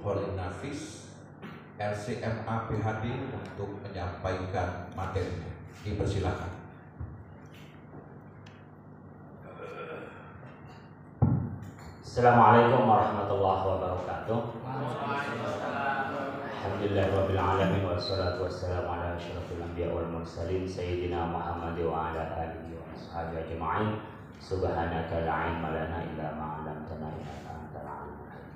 Holil Nafis LCMA PhD untuk menyampaikan materinya. Dipersilakan. Assalamualaikum warahmatullahi wabarakatuh. Alhamdulillahirabbil alamin wassalatu wassalamu ala asyrofil anbiya wal mursalin sayyidina Muhammad wa ala alihi wa ashabihi ajma'in. Subhanaka la ilma lana illa ma 'allamtana innaka antal alimul hakim.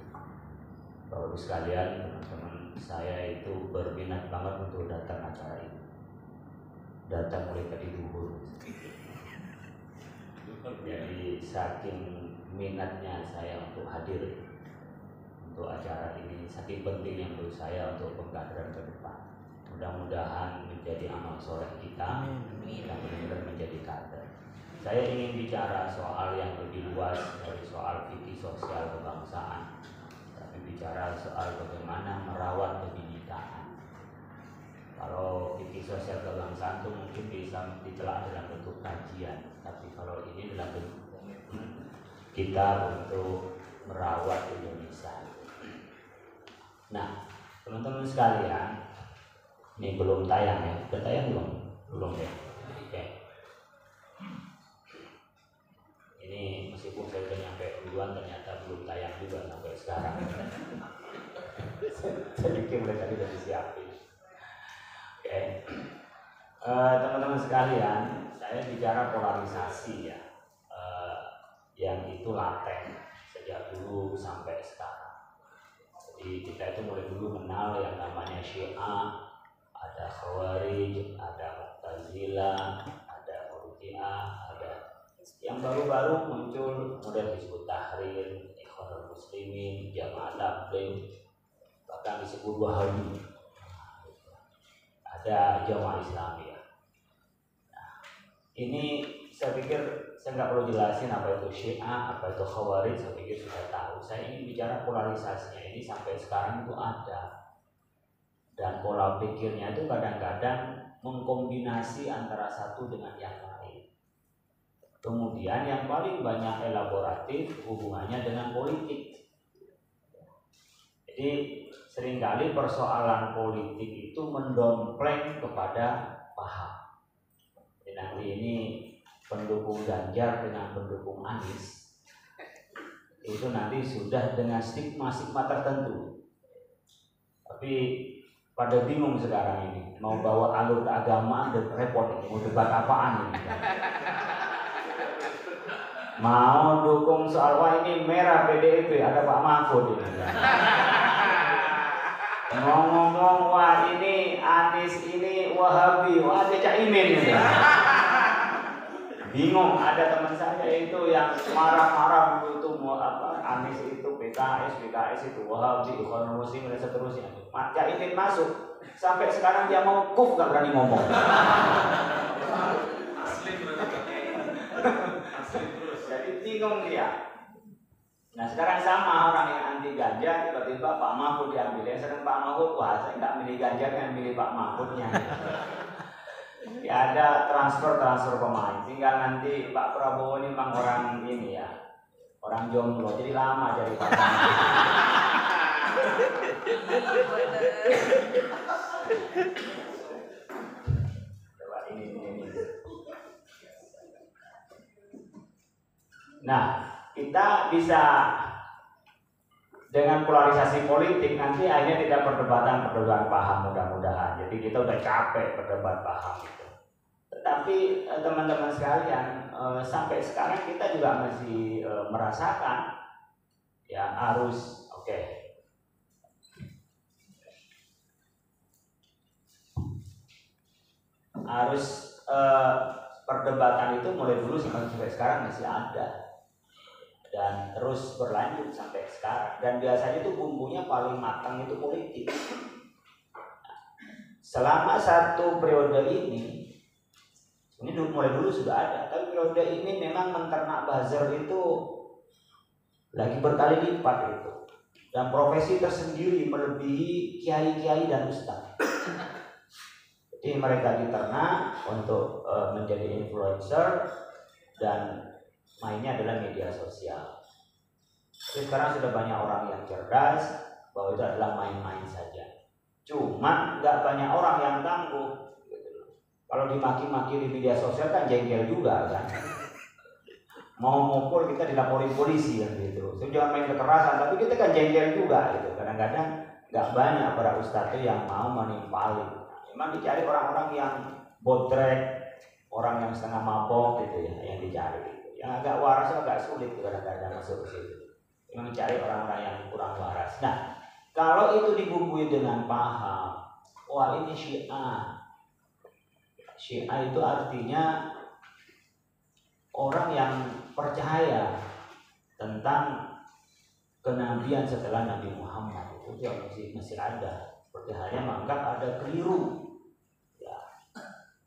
Bapak Ibu sekalian, teman-teman saya itu berminat banget untuk datang acara ini. Datang mulai tadi duhur. Jadi saking minatnya saya untuk hadir untuk acara ini, saking pentingnya menurut saya untuk pengkaderan ke depan. Mudah-mudahan menjadi amal soleh kita dan benar-benar menjadi kader. Saya ingin bicara soal yang lebih luas dari soal fikih sosial kebangsaan, tapi bicara soal bagaimana merawat kebinekaan. Kalau fikih sosial kebangsaan itu mungkin bisa ditelah dalam bentuk kajian, tapi kalau ini dalam bentuk kita untuk merawat Indonesia. Nah, teman-teman sekalian, ini belum tayang ya? Sudah tayang belum? Belum ya? Oke. Ini meskipun saya sudah nyampe duluan, ternyata belum tayang juga sampai sekarang. Saya pikir mulai tadi sudah disiapin. Oke. Teman-teman sekalian, saya bicara polarisasi ya. Yang itu laten sejak dulu sampai sekarang. Jadi kita itu mulai dulu kenal yang namanya Syiah, ada Khawarij, ada Mu'tazilah, ada Murji'ah, ada yang baru-baru muncul kemudian disebut Tahrir, Ikhwanul Muslimin, Jamaah Tabligh, bahkan disebut Wahabi. Ada Jamaah Islamiyah. Nah, ini saya pikir saya nggak perlu jelasin apa itu Syiah, apa itu Khawarij, saya pikir sudah tahu. Saya ingin bicara polarisasinya ini sampai sekarang itu ada. Dan pola pikirnya itu kadang-kadang mengkombinasi antara satu dengan yang lain. Kemudian yang paling banyak elaboratif hubungannya dengan politik. Jadi seringkali persoalan politik itu mendompleng kepada paham. Jadi nanti ini pendukung Ganjar dengan pendukung Anies itu nanti sudah dengan stigma tertentu. Tapi pada bingung sekarang ini mau bawa alur keagamaan dan repot ini, mau debat apaan ini? Mau dukung soal wah ini merah PDIP ada Pak Mahfud ini. Mau ngomong wah ini Anies ini Wahabi, wah ada Caimin ini. Bingung, ada teman saya itu yang marah-marah itu mau apa Anies itu PKS itu Wahabi, Ikhwanul Muslimin dan seterusnya. Caimin masuk sampai sekarang dia mau kuf gak berani ngomong. Jadi bingung dia. Nah sekarang sama orang yang anti Ganjar tiba-tiba Pak Mahfud diambil. Yang sering Pak Mahfud, wah saya nggak milih Ganjar, yang milih Pak Mahfudnya. Ya ada transfer pemain. Tinggal nanti Pak Prabowo ini memang orang ini ya, orang jomblo, jadi lama jadi Pak Coba ini. Nah, kita bisa dengan polarisasi politik nanti akhirnya tidak perdebatan paham mudah-mudahan. Jadi kita udah capek berdebat paham itu. Tetapi teman-teman sekalian, sampai sekarang kita juga masih merasakan ya harus perdebatan itu mulai dulu sampai sekarang masih ada. Dan terus berlanjut sampai sekarang. Dan biasanya itu bumbunya paling matang itu politik. Selama satu periode ini mulai dulu sudah ada. Tapi periode ini memang menternak buzzer itu lagi berkali lipat itu. Dan profesi tersendiri melebihi kiai-kiai dan ustaz. Jadi mereka diternak untuk menjadi influencer dan mainnya adalah media sosial. Tapi sekarang sudah banyak orang yang cerdas, bahwa itu adalah main-main saja. Cuma nggak banyak orang yang tangguh. Kalau dimaki-maki di media sosial kan jengkel juga kan. Mau mukul kita dilaporin polisi kan gitu. So, jangan main kekerasan, tapi kita kan jengkel juga gitu. Kadang-kadang nggak banyak para ustadz itu yang mau menimpali. Memang dicari orang-orang yang botrek, orang yang setengah mabok gitu ya, yang dicari. Gitu. Yang agak waras agak sulit kadang-kadang masuk ke situ. Memang dicari orang-orang yang kurang waras. Nah, kalau itu dibumbui dengan paham, wah ini Syiah. Syiah itu artinya orang yang percaya tentang kenabian setelah Nabi Muhammad. Itu yang masih ada. Seperti halnya menganggap ada keliru. Ya.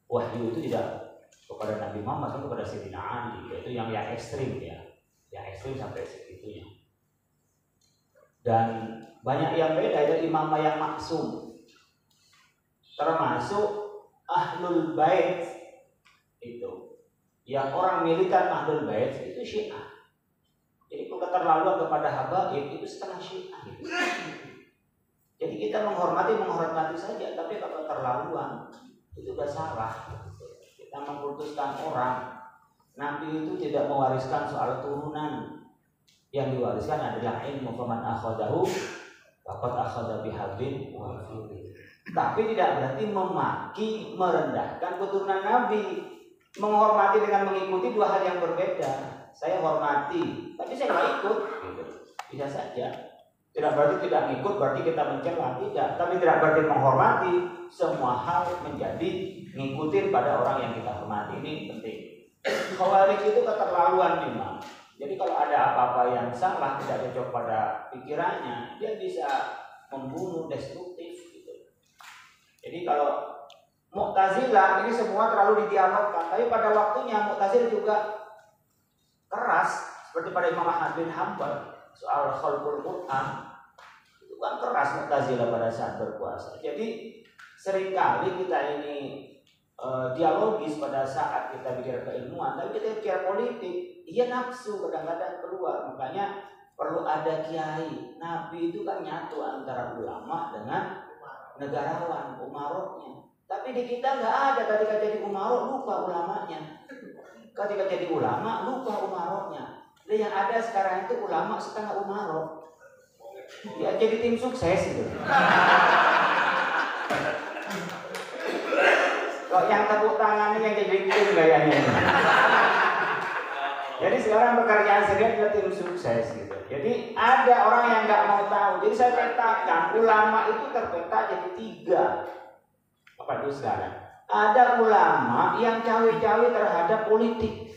Wahyu itu tidak kepada Nabi Muhammad, tapi kepada Sayyidina Ali. Itu yang ekstrim ya. Yang ekstrim sampai segitunya. Dan banyak yang beda dari imam yang maksum, termasuk Ahlul Bait itu, yang orang militan Ahlul Bait itu Syiah. Jadi keterlaluan kepada habaib itu setengah Syiah. Jadi kita menghormati saja, tapi kalau keterlaluan itu sudah salah. Kita mengkultuskan orang. Nabi itu tidak mewariskan soal turunan. Yang diwariskan adalah ilmu faman akhadahu faqad akhadha bihablin wafir. Tapi tidak berarti memaki, merendahkan keturunan Nabi. Menghormati dengan mengikuti dua hal yang berbeda. Saya hormati, tapi saya nggak ikut. Gitu. Bisa saja. Tidak berarti tidak ikut, berarti kita mencela, tidak. Tapi tidak berarti menghormati. Semua hal menjadi ngikutin pada orang yang kita hormati. Ini penting. Khawarij itu keterlaluan memang. Jadi kalau ada apa-apa yang salah, tidak cocok pada pikirannya, dia bisa membunuh, destruktif gitu. Jadi kalau Mu'tazilah ini semua terlalu didialogkan, tapi pada waktunya Mu'tazilah juga keras, seperti pada Imam Ahmad bin Hanbal soal khalqul Quran. Itu kan keras Mu'tazilah pada saat berpuasa. Jadi seringkali kita ini dialogis pada saat kita bicara keilmuan, tapi kita bicara politik, iya nafsu kadang-kadang keluar. Makanya perlu ada kiai. Nabi itu kan nyatu antara ulama dengan negarawan, umaroknya. Tapi di kita nggak ada. Ketika jadi umarok lupa ulamanya. Ketika jadi ulama lupa umaroknya. Dan yang ada sekarang itu ulama setengah umarok. Ya jadi tim sukses itu. Kok yang tepuk tangannya yang jadi tim gayanya. Jadi sekarang pekerjaan serius adalah tim sukses gitu. Jadi ada orang yang nggak mau tahu. Jadi saya petakan ulama itu terpeta jadi 3. Apa itu sekarang? Ada ulama yang cawe-cawe terhadap politik.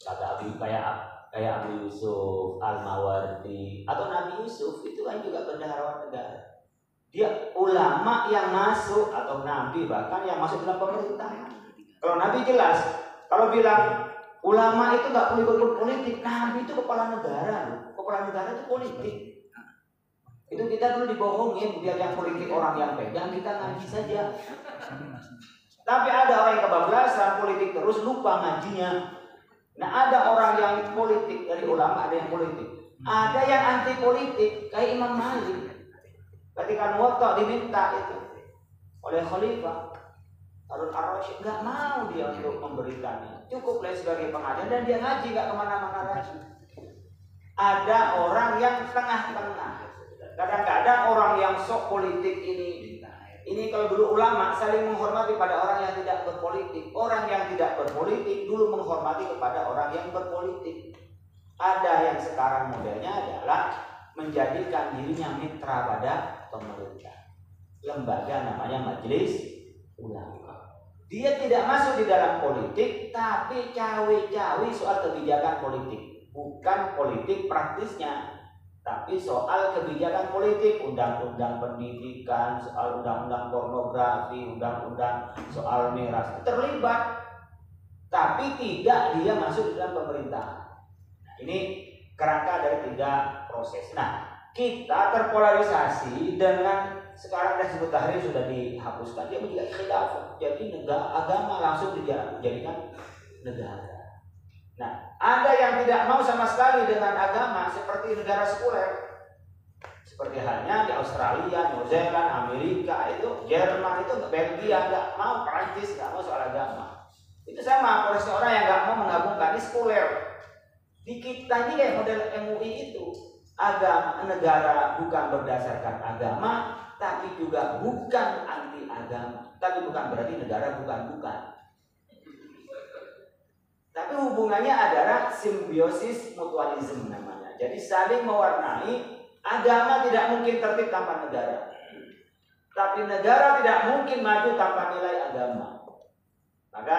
Kata Abi kayak Abu Yusuf Al-Mawardi atau Nabi Yusuf itu kan juga bendaharawan negara. Dia ulama yang masuk atau nabi bahkan yang masuk dalam pemerintahan. Kalau nabi jelas, kalau bilang ulama itu nggak perlu ikut politik, nabi itu kepala negara, kepala negara itu politik. Itu kita dulu dibohongin biar yang politik orang yang pegang, kita ngaji saja. Tapi ada orang yang kebablasan politik terus lupa ngajinya. Nah ada orang yang politik dari ulama, ada yang politik, ada yang anti politik kayak Imam Malik. Ketika Muwatta diminta itu oleh Khalifah Harun ar-Rasyid, nggak mau dia untuk memberikannya, cukup lah sebagai pengajar dan dia ngaji nggak kemana-mana lagi. Ada orang yang tengah-tengah. Kadang-kadang orang yang sok politik ini kalau dulu ulama saling menghormati pada orang yang tidak berpolitik. Orang yang tidak berpolitik dulu menghormati kepada orang yang berpolitik. Ada yang sekarang modelnya adalah menjadikan dirinya mitra pada pemerintah. Lembaga namanya Majelis Ulama. Dia tidak masuk di dalam politik, tapi cawe-cawe soal kebijakan politik. Bukan politik praktisnya, tapi soal kebijakan politik, undang-undang pendidikan, soal undang-undang pornografi, undang-undang soal miras. Terlibat, tapi tidak dia masuk di dalam pemerintahan. Nah, ini kerangka dari 3 proses. Nah, kita terpolarisasi dengan sekarang dan Hizbut Tahrir sudah dihapuskan, dia menjadi khilafah. Jadi negara agama langsung dijadikan negara. Nah, ada yang tidak mau sama sekali dengan agama seperti negara sekuler. Seperti halnya di Australia, New Zealand, Amerika, itu Jerman, itu Belgia nggak mau, Perancis nggak mau soal agama. Itu sama porsi orang yang nggak mau menggabungkan, ini sekuler. Di kita ini kayak model MUI itu, agama negara bukan berdasarkan agama, tapi juga bukan anti agama. Tapi bukan berarti negara bukan. Tapi hubungannya adalah simbiosis mutualisme namanya. Jadi saling mewarnai. Agama tidak mungkin tertib tanpa negara. Tapi negara tidak mungkin maju tanpa nilai agama. Maka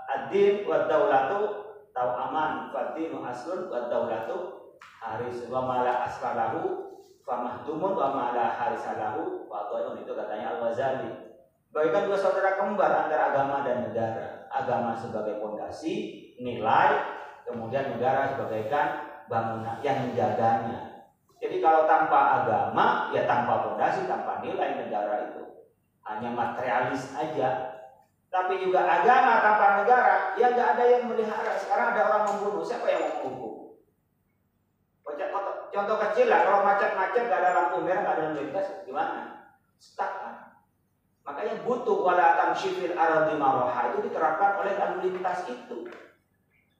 ad-din wa daulatu tau aman, fad-dinu aslun wa daulatu haris wa mala asfalahu famahdumun wa mala harisalahu wa ta'un, itu katanya Al-Ghazali. Bagaikan dua saudara kembar antara agama dan negara. Agama sebagai fondasi, nilai, kemudian negara sebagai bangunan yang menjaganya. Jadi kalau tanpa agama, ya tanpa fondasi, tanpa nilai negara itu hanya materialis aja. Tapi juga agama tanpa negara, ya nggak ada yang melihara. Sekarang ada orang membunuh, siapa yang mau menghukum? Contoh kecil lah, kalau macet-macet nggak ada lampu merah, nggak ada lalu lintas, gimana? Stuck kan? Makanya butuh wala tamshi fil ardi maraha, itu diterapkan oleh lalu lintas itu.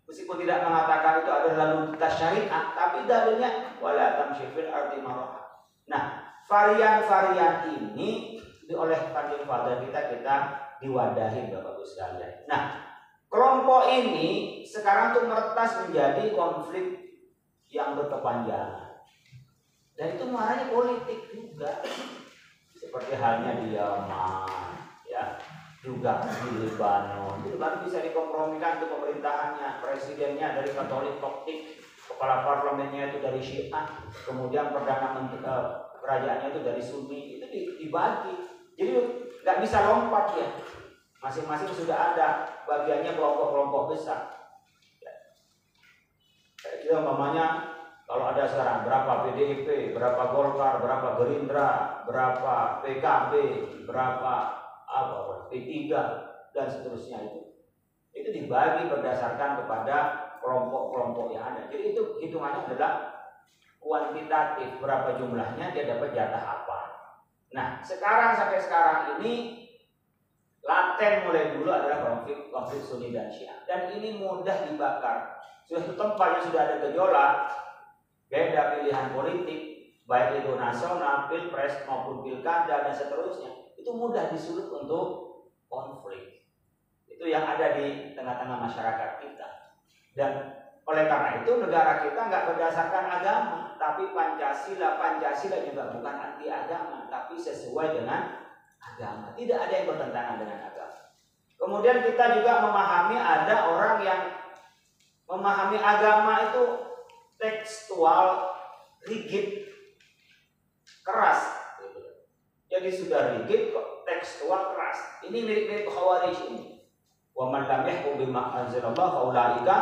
Meskipun tidak mengatakan itu adalah lalu lintas syariat, tapi dalilnya wala tamshi fil ardi maraha. Nah, varian-varian ini oleh Fadil Fadil kita diwadahi Bapak Ibu sekalian. Nah, kelompok ini sekarang tuh meretas menjadi konflik yang berkepanjangan. Dan itu muaranya politik juga. Seperti halnya di Yaman, ya, juga di Lebanon. Di Lebanon bisa dikompromikan untuk pemerintahannya, presidennya dari Katolik Koptik, kepala parlemennya itu dari Syiah, kemudian perdana menteri kerajaannya itu dari Sunni, itu dibagi. Jadi nggak bisa lompat ya. Masing-masing sudah ada bagiannya kelompok-kelompok besar. Kayak gitu umpamanya kalau ada sekarang berapa PDIP, berapa Golkar, berapa Gerindra, berapa PKB, berapa P3 dan seterusnya itu dibagi berdasarkan kepada kelompok-kelompok yang ada. Jadi itu hitungannya adalah kuantitatif, berapa jumlahnya dia dapat jatah apa. Nah, sampai sekarang ini laten mulai dulu adalah konflik Sunni dan Syiah, dan ini mudah dibakar. Sudah tempatnya sudah ada gejolak, beda pilihan politik, baik itu nasional, pilpres maupun pilkada dan seterusnya, itu mudah disulut untuk konflik. Itu yang ada di tengah-tengah masyarakat kita. Dan oleh karena itu negara kita nggak berdasarkan agama, tapi Pancasila juga bukan anti agama, tapi sesuai dengan agama. Tidak ada yang bertentangan dengan agama. Kemudian kita juga memahami ada orang yang memahami agama itu tekstual, rigid, keras. Jadi sudah rigid kok tekstual keras. Ini mirip-mirip Khawarij ini. Wa man lam yahkum bima anzalallah fa ulaika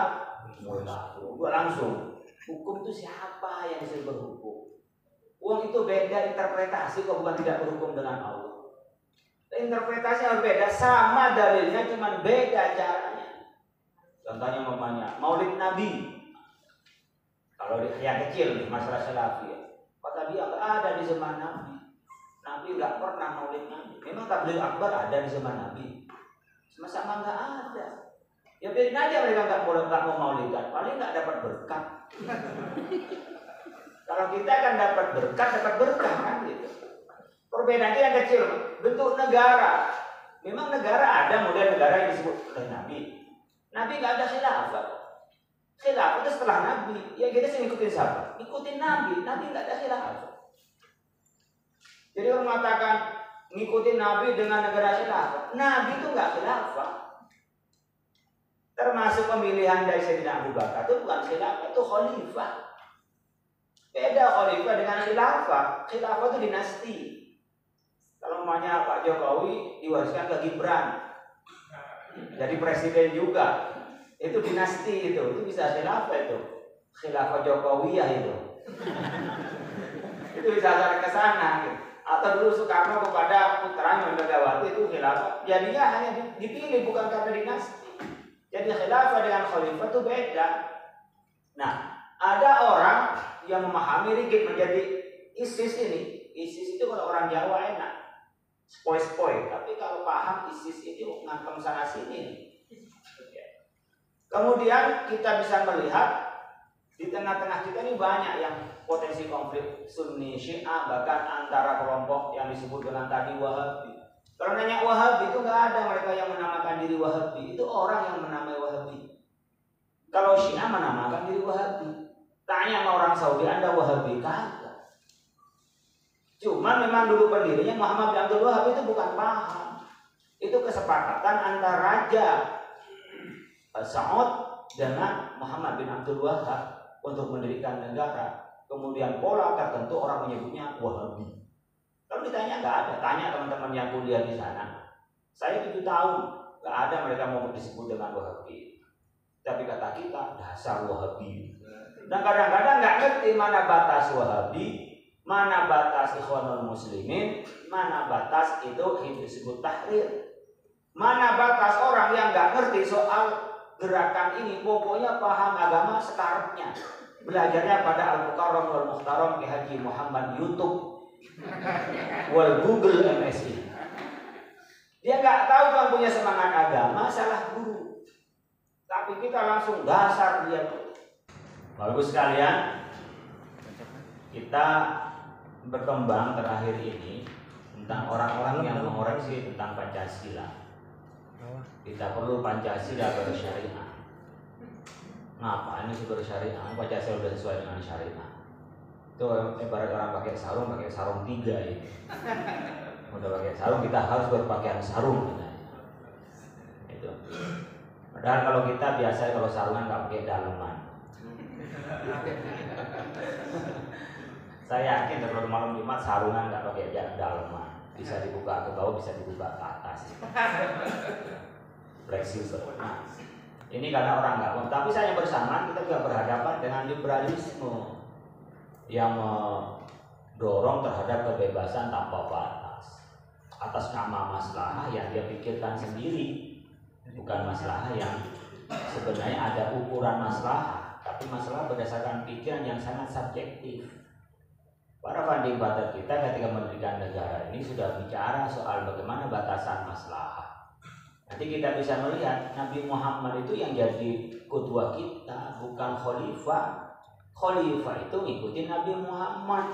langsung. Hukum itu siapa yang bisa berhukum? Uang itu beda interpretasi kok, bukan tidak berhukum dengan Allah. Interpretasi harus beda, sama dalilnya cuman beda caranya. Contohnya Maulid Nabi. Kalau yang kecil nih, masalah Salafiyah, kata dia nggak ada di zaman Nabi. Nabi nggak pernah maulid Nabi. Memang tabligh akbar ada di zaman Nabi. Sama-sama nggak ada. Ya biarin aja mereka nggak mau maulidan, paling nggak dapat berkat. Kalau kita kan dapat berkah kan gitu. Perbedaannya yang kecil, bentuk negara. Memang negara ada model negara yang disebut oleh Nabi. Nabi nggak ada khilafah. Khilafah itu setelah Nabi. Ya kita sih ngikutin siapa? Ngikutin Nabi. Nabi nggak ada khilafah. Jadi orang mengatakan ngikutin Nabi dengan negara khilafah. Nabi itu nggak khilafah. Termasuk pemilihan dari Sayyidina Abu Bakar itu bukan khilafah, itu khalifah. Beda khalifah dengan khilafah. Khilafah itu dinasti. Kalau namanya Pak Jokowi diwariskan ke Gibran, jadi presiden juga. Itu dinasti itu bisa khilafah itu. Khilafah Jokowiyah itu. Itu bisa ke sana gitu. Atau dulu Soekarno kepada putranya Megawati itu khilafah. Jadinya hanya dipilih bukan karena dinasti. Jadi khilafah dengan khalifah itu beda. Nah, Ada orang yang memahami rigid menjadi ISIS ini. ISIS itu kalau orang Jawa enak, spoi-spoi. Tapi kalau paham ISIS itu ngantem sana sini. Kemudian kita bisa melihat di tengah-tengah kita ini banyak yang potensi konflik Sunni, Syiah, bahkan antara kelompok yang disebut dengan tadi Wahabi. Kalau nanya Wahabi itu nggak ada mereka yang menamakan diri Wahabi, itu orang yang menamai Wahabi. Kalau Syiah menamakan diri Wahabi. Tanya sama orang Saudi, Anda Wahabi? Kagak. Cuma memang dulu pendirinya Muhammad bin Abdul Wahab itu bukan paham. Itu kesepakatan antara Raja Saud dengan Muhammad bin Abdul Wahab untuk mendirikan negara. Kemudian pola tertentu orang menyebutnya Wahabi. Kalau ditanya nggak ada, tanya teman-teman yang kuliah di sana. Saya 7 tahun, nggak ada mereka mau disebut dengan Wahabi. Tapi kata kita dasar Wahabi. Dan kadang-kadang nggak ngerti mana batas Wahabi, mana batas Ikhwanul Muslimin, mana batas itu disebut Tahrir. Mana batas orang yang nggak ngerti soal gerakan ini, pokoknya paham agama sekarangnya. Belajarnya pada Al-Mukarram wal Muhtaram Ki Haji Muhammad YouTube wal Google MSI. Dia nggak tahu kan punya semangat agama, salah guru. Tapi kita langsung dasar dia. Bagus sekalian, kita berkembang terakhir ini tentang orang-orang yang mengoreksi tentang Pancasila. Kita perlu Pancasila bersyariah. Ngapain sih bersyariah? Pancasila sudah sesuai dengan syariah. Itu ibarat orang pakai sarung 3 ini. Udah pakai sarung, kita harus berpakaian sarung. Itu. Padahal kalau kita biasa kalau sarungan nggak pakai daleman. Saya yakin kalau malam Jumat sarungan nggak pakai daleman, bisa dibuka ke bawah, bisa dibuka ke atas. Fleksibel. Nah, ini karena orang nggak mau. Tapi saya bersamaan kita juga berhadapan dengan liberalisme yang mendorong terhadap kebebasan tanpa batas atas nama maslahah yang dia pikirkan sendiri, bukan maslahah yang sebenarnya ada ukuran maslahah, tapi masalah berdasarkan pikiran yang sangat subjektif. Para founding father kita ketika mendirikan negara ini sudah bicara soal bagaimana batasan maslahah. Nanti kita bisa melihat Nabi Muhammad itu yang jadi qudwah kita, bukan khalifah. Khalifah itu ngikutin Nabi Muhammad.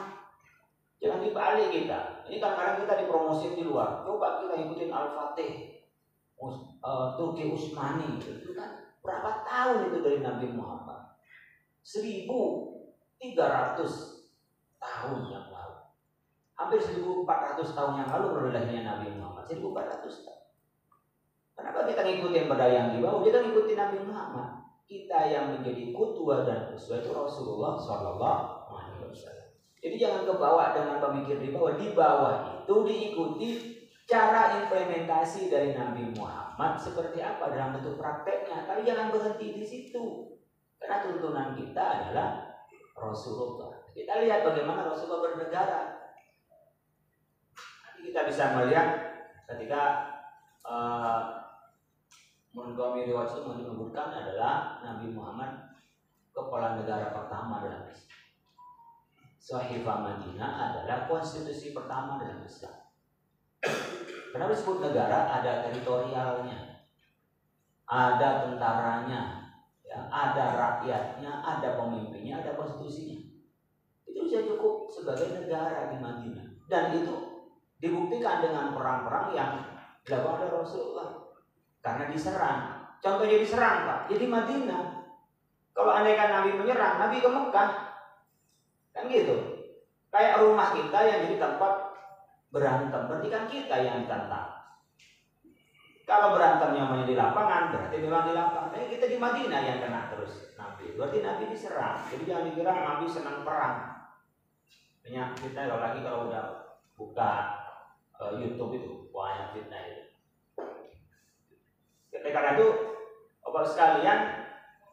Jangan dibalik kita. Ini kadang-kadang kita dipromosi di luar. Coba kita ikutin Al-Fatih, Turki Utsmani. Itu kan berapa tahun itu dari Nabi Muhammad? 1.300 tahun yang lalu. Hampir 1.400 tahun yang lalu baru lahirnya Nabi Muhammad. 1.400 tahun. Kenapa kita ngikutin pada yang di bawah? Kita ngikutin Nabi Muhammad. Kita yang menjadi qudwah dan uswah itu Rasulullah SAW. Jadi jangan kebawa dengan pemikir di bawah. Di bawah itu diikuti cara implementasi dari Nabi Muhammad seperti apa dalam bentuk prakteknya. Tapi jangan berhenti di situ. Karena tuntunan kita adalah Rasulullah. Kita lihat bagaimana Rasulullah bernegara. Nanti kita bisa melihat ketika Montgomery Washington menyebutkan adalah Nabi Muhammad kepala negara pertama dalam Islam. Sahifah Madinah adalah konstitusi pertama dalam Islam. Kenapa disebut negara? Ada teritorialnya, ada tentaranya, ya, ada rakyatnya, ada pemimpinnya, ada konstitusinya. Itu sudah cukup sebagai negara di Madinah. Dan itu dibuktikan dengan perang-perang yang dilakukan oleh Rasulullah. Karena diserang. Contohnya diserang, Pak. Jadi Madinah. Kalau andaikan Nabi menyerang, Nabi ke Mekah. Kan gitu. Kayak rumah kita yang jadi tempat berantem. Berarti kan kita yang ditantang. Kalau berantemnya di lapangan, berarti memang di lapangan. Tapi kita di Madinah yang kena terus Nabi. Berarti Nabi diserang. Jadi jangan dikira Nabi senang perang. Banyak fitnah lagi kalau udah buka YouTube itu banyak fitnah itu. Karena itu, Bapak sekalian,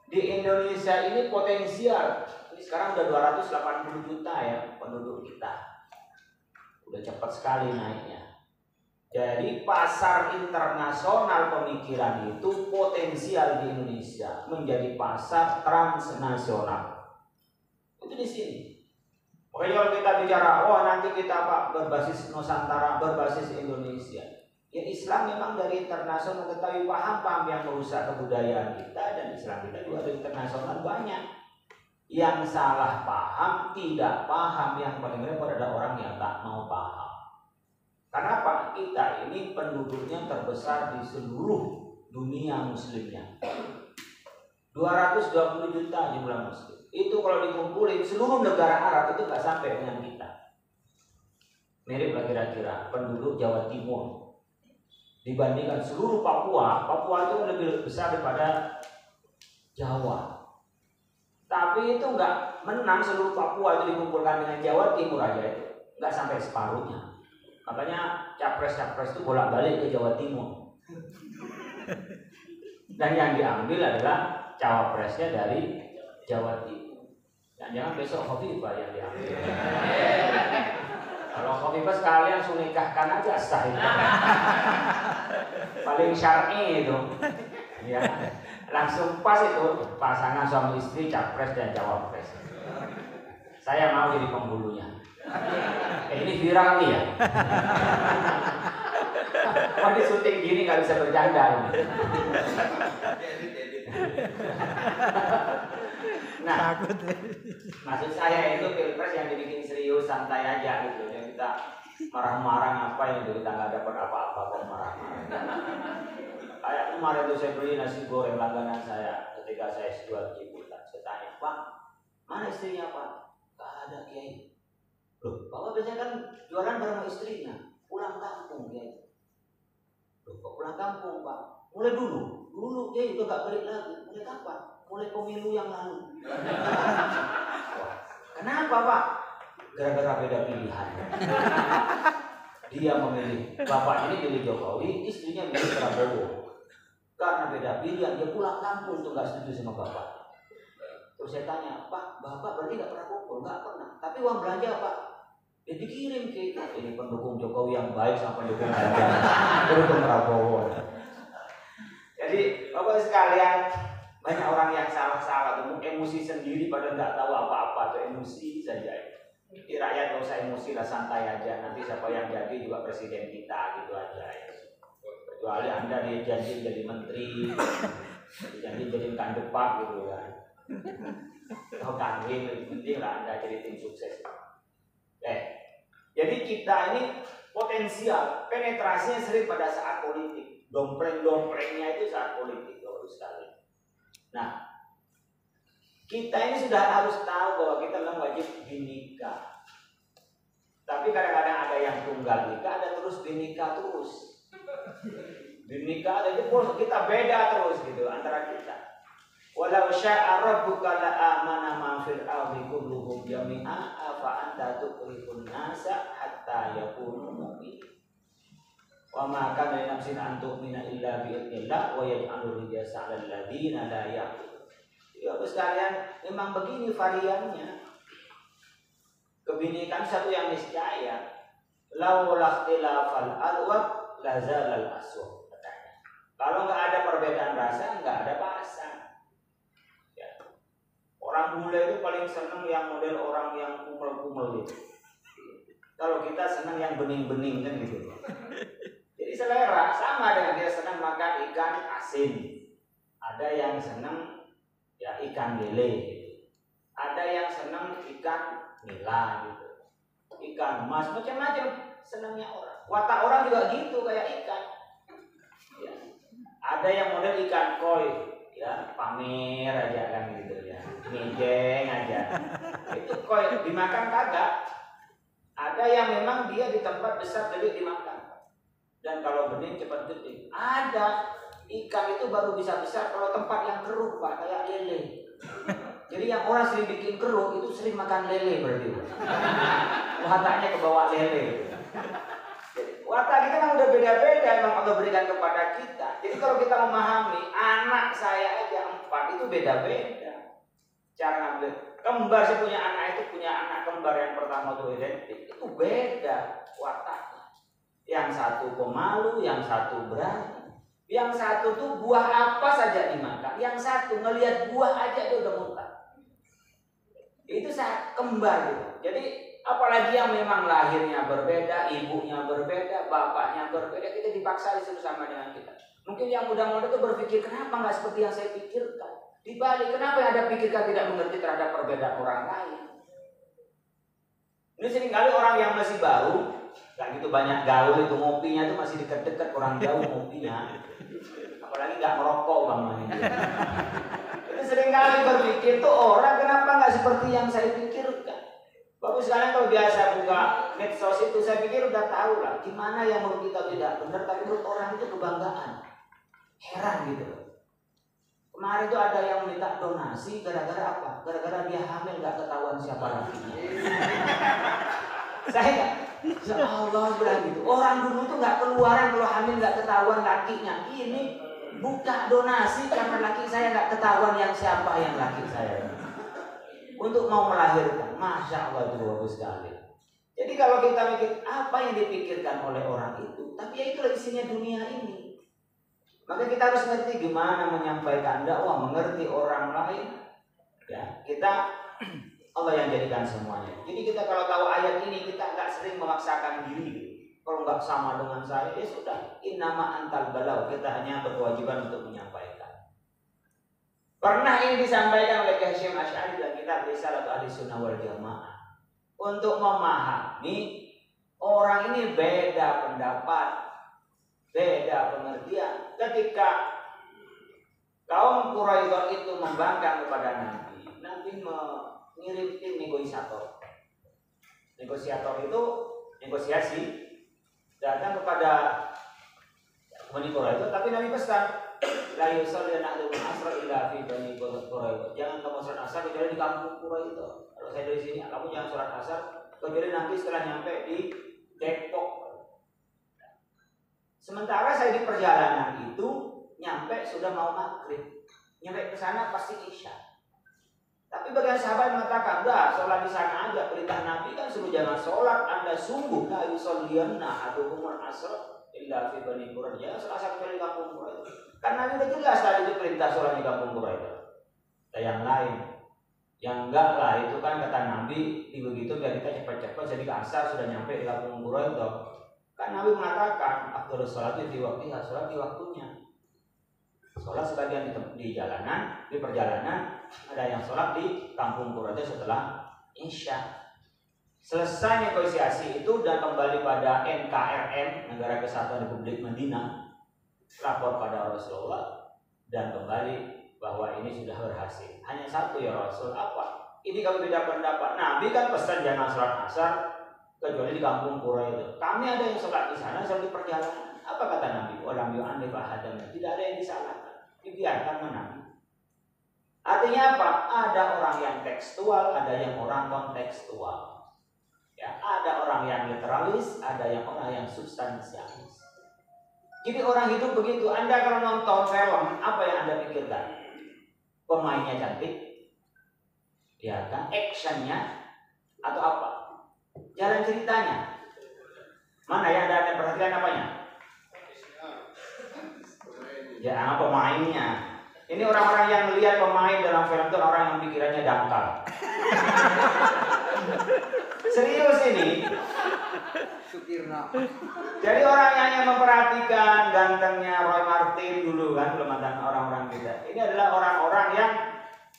di Indonesia ini potensial. Ini sekarang udah 280 juta ya penduduk kita. Udah cepat sekali naiknya. Jadi pasar internasional pemikiran itu potensial di Indonesia menjadi pasar transnasional. Makanya kalau kita bicara, oh nanti kita Pak berbasis Nusantara, berbasis Indonesia. Ya Islam memang dari internasional, tetapi paham-paham yang merusak kebudayaan kita dan Islam kita juga dari internasional banyak. Yang salah paham, tidak paham, yang paling repot ada orang yang tak mau paham. Kenapa? Kita ini penduduknya terbesar di seluruh dunia muslimnya. 220 juta jumlah muslim. Itu kalau dikumpulin seluruh negara Arab itu nggak sampai dengan kita. Mirip lah kira-kira penduduk Jawa Timur dibandingkan seluruh Papua. Papua itu lebih besar daripada Jawa. Tapi itu nggak menang seluruh Papua itu dikumpulkan dengan Jawa Timur aja itu nggak sampai separuhnya. Makanya capres-capres itu bolak-balik ke Jawa Timur. Dan yang diambil adalah cawapresnya dari Jawa Timur. Jangan besok Khofifah yang diambil. Kalau Khofifah sekalian langsung nikahkan aja sah itu. Paling syar'i itu. Ya, langsung pas itu pasangan suami istri capres dan cawapres. Saya mau jadi penghulunya. Ini viral nih ya. Wah, di syuting gini nggak bisa bercanda ini. Nah, maksud saya itu pilpres yang dibikin serius, santai aja gitu. Yang kita marah-marah ngapain itu, kita nggak dapat apa-apa kok marah-marah. Kayak kemarin itu saya beli nasi goreng langganan saya ketika saya jual Ciputat. Saya tanya, Pak, mana istrinya Pak? Gak ada Kiai. Loh, Bapak biasanya kan jualan bareng istrinya, pulang kampung Kiai. Loh, kok pulang kampung Pak? Mulai dulu Kiai udah gak balik lagi. Mulai kapan? Mulai pemilu yang lalu. Kenapa Pak? Gara-gara beda pilihan. Dia memilih, Bapak ini pilih Jokowi, istrinya pilih Prabowo. Karena beda pilihan, dia pulang kampung untuk gak setuju sama Bapak. Terus saya tanya, Pak, Bapak berarti gak pernah kumpul? Gak pernah. Tapi uang belanja Pak, dia dikirim ke ini pendukung Jokowi yang baik sama pendukung pendukung Prabowo. Jadi Bapak sekalian, banyak orang yang salah-salah, emosi sendiri padahal nggak tahu apa-apa, atau emosi saja. Jadi rakyat gak usah emosi lah, santai aja. Nanti siapa yang jadi juga presiden kita gitu aja. Kecuali Anda dijanji jadi menteri, dijanji jadi kandepak gitu kan. Kalau kanwin lebih penting lah Anda jadi tim sukses. Jadi kita ini potensial, penetrasinya sering pada saat politik. Dompreng-domprengnya itu saat politik, baru sekali. Nah, kita ini sudah harus tahu bahwa kita memang wajib binika. Tapi kadang-kadang ada yang tunggal nikah, ada terus binika terus. Binika ada itu kita beda terus gitu antara kita. Walau syaa rabbuka la amana man fil ardi kulluhum jami'a afa anta tukrihun nasa hatta yakunu mu'minin. Wa ma kana li nafsin an tu'mina illa bi idznillah wa yaj'alul rijsa 'alal ladzina la ya'lamun. Ya sekalian, memang begini variannya. Kebinekaan satu yang niscaya. Law lakhtilafal alwat lazalal aswad katanya. Kalau enggak ada perbedaan rasa, enggak ada bahasa. Ya. Orang bule itu paling senang yang model orang yang kumel-kumel gitu. Kalau kita senang yang bening-bening kan gitu. Jadi selera sama dengan dia senang makan ikan asin. Ada yang senang ya ikan lele gitu. Ada yang senang ikan nila gitu. Ikan emas, macam-macam senangnya orang. Watak orang juga gitu kayak ikan. Ya. Ada yang model ikan koi, ya pamer aja kan gitu ya. Mijeng aja. Itu koi dimakan kagak. Ada yang memang dia di tempat besar jadi dimakan. Dan kalau bening cepat gede. Ada ikan itu baru bisa besar kalau tempat yang keruh Pak, kayak lele. Jadi yang orang sering bikin keruh itu sering makan lele berarti. Wataknya ke bawah lele. Watak kita kan udah beda-beda memang Allah berikan kepada kita. Jadi kalau kita memahami anak saya aja 4 itu beda-beda. Cara ngambil kembar, saya punya anak itu punya anak kembar yang pertama tuh identik. Itu beda wataknya. Yang satu pemalu, yang satu berani. Yang satu tuh buah apa saja dimakan. Yang satu ngelihat buah aja dia udah muntah. Itu saat kembar gitu. Jadi apalagi yang memang lahirnya berbeda, ibunya berbeda, bapaknya berbeda, kita dipaksa disuruh sama dengan kita. Mungkin yang muda-muda itu berpikir, kenapa nggak seperti yang saya pikirkan? Dibalik, kenapa yang Anda pikirkan tidak mengerti terhadap perbedaan orang lain? Ini seringkali orang yang masih baru, nggak gitu banyak gaul itu, ngopinya itu masih dekat-dekat, orang jauh ngopinya. Apalagi nggak merokok bang ini. Itu seringkali berpikir tuh orang kenapa nggak seperti yang saya pikirkan. Bagus sekali kalau biasa buka medsos itu, saya pikir udah tahu lah gimana yang menurut kita tidak benar, tapi menurut orang itu kebanggaan. Heran gitu. Kemarin itu ada yang minta donasi gara-gara apa? Gara-gara dia hamil nggak ketahuan siapa lakinya. Saya nggak, ya Allah bilang gitu. Orang dulu tuh nggak keluaran kalau hamil nggak ketahuan lakinya. Ini buka donasi karena laki saya nggak ketahuan yang siapa yang laki saya. Untuk mau melahirkan, masya Allah itu bagus sekali. Jadi kalau kita mikir apa yang dipikirkan oleh orang itu, tapi ya itulah isinya dunia ini. Maka kita harus ngerti gimana menyampaikan dakwah, mengerti orang lain. Ya, kita Allah yang jadikan semuanya. Jadi kita kalau tahu ayat ini kita nggak sering memaksakan diri. Kalau nggak sama dengan saya, ya sudah. Innama antal balau. Kita hanya berkewajiban untuk menyampaikan. Pernah ini disampaikan oleh Hasyim Asy'ari dalam kitab Risalah Ahlussunnah wal Jamaah untuk memahami orang ini beda pendapat, beda pengertian. Ketika kaum Quraisyah itu membangkang kepada Nabi mengirim tim negosiator. Negosiator itu negosiasi datang kepada Bani Quraisyah, tapi Nabi pesan la yusalliyanna ahadukum asra illa fi Bani Quraisyah. Jangan kamu sholat asar kecuali di kampung Quraisyah. Kalau saya dari sini, kamu jangan sholat asar kecuali nanti setelah nyampe di Depok. Sementara saya di perjalanan itu nyampe sudah mau maghrib, nyampe ke sana pasti isya. Tapi bagian sahabat mengatakan, "Dah, sholat di sana aja. Perintah Nabi kan suruh jangan sholat. Anda sungguh la yusalliyanna ahadukum asra illa fi Bani Quraisyah. Jangan sholat asar kecuali di kampung Quraisyah." Kan Nabi udah jelas tadi itu perintah sholat di kampung Quraisyah. Dan yang lain, yang enggak lah itu kan kata Nabi, begitu biar kita cepat-cepat jadi asar sudah nyampe di kampung Quraisyah. Kan Nabi mengatakan, afdhalus sholati fi waqtiha, sholat di waktunya. Sholat sebagian di jalanan, di perjalanan, ada yang sholat di kampung Quraisyah setelah Isya. Selesai negosiasi itu dan kembali pada NKRM, Negara Kesatuan Republik Madinah, lapor pada Rasulullah dan kembali bahwa ini sudah berhasil. Hanya satu ya Rasul, apa? Ini kami beda pendapat. Nabi kan pesan jangan sholat asar kecuali di kampung Quraisyah. Kami ada yang sholat di sana, sholat di perjalanan. Apa kata Nabi? Walam yu'anni fahadam. Tidak ada yang disalahkan, dibiarkan Nabi. Artinya apa? Ada orang yang tekstual, ada yang orang kontekstual. Ya, ada orang yang literalis, ada yang orang yang substansialis. Jadi orang hidup begitu. Anda kalau nonton film, apa yang Anda pikirkan? Pemainnya cantik, ya kan? Actionnya, atau apa? Jalan ceritanya. Mana yang Anda perhatikan apanya? Ya, pemainnya. Ini orang-orang yang melihat pemain dalam film itu orang yang pikirannya dangkal. Serius ini. Jadi orang yang memperhatikan gantengnya Roy Martin dulu kan, belum ada orang-orang kita. Ini adalah orang-orang yang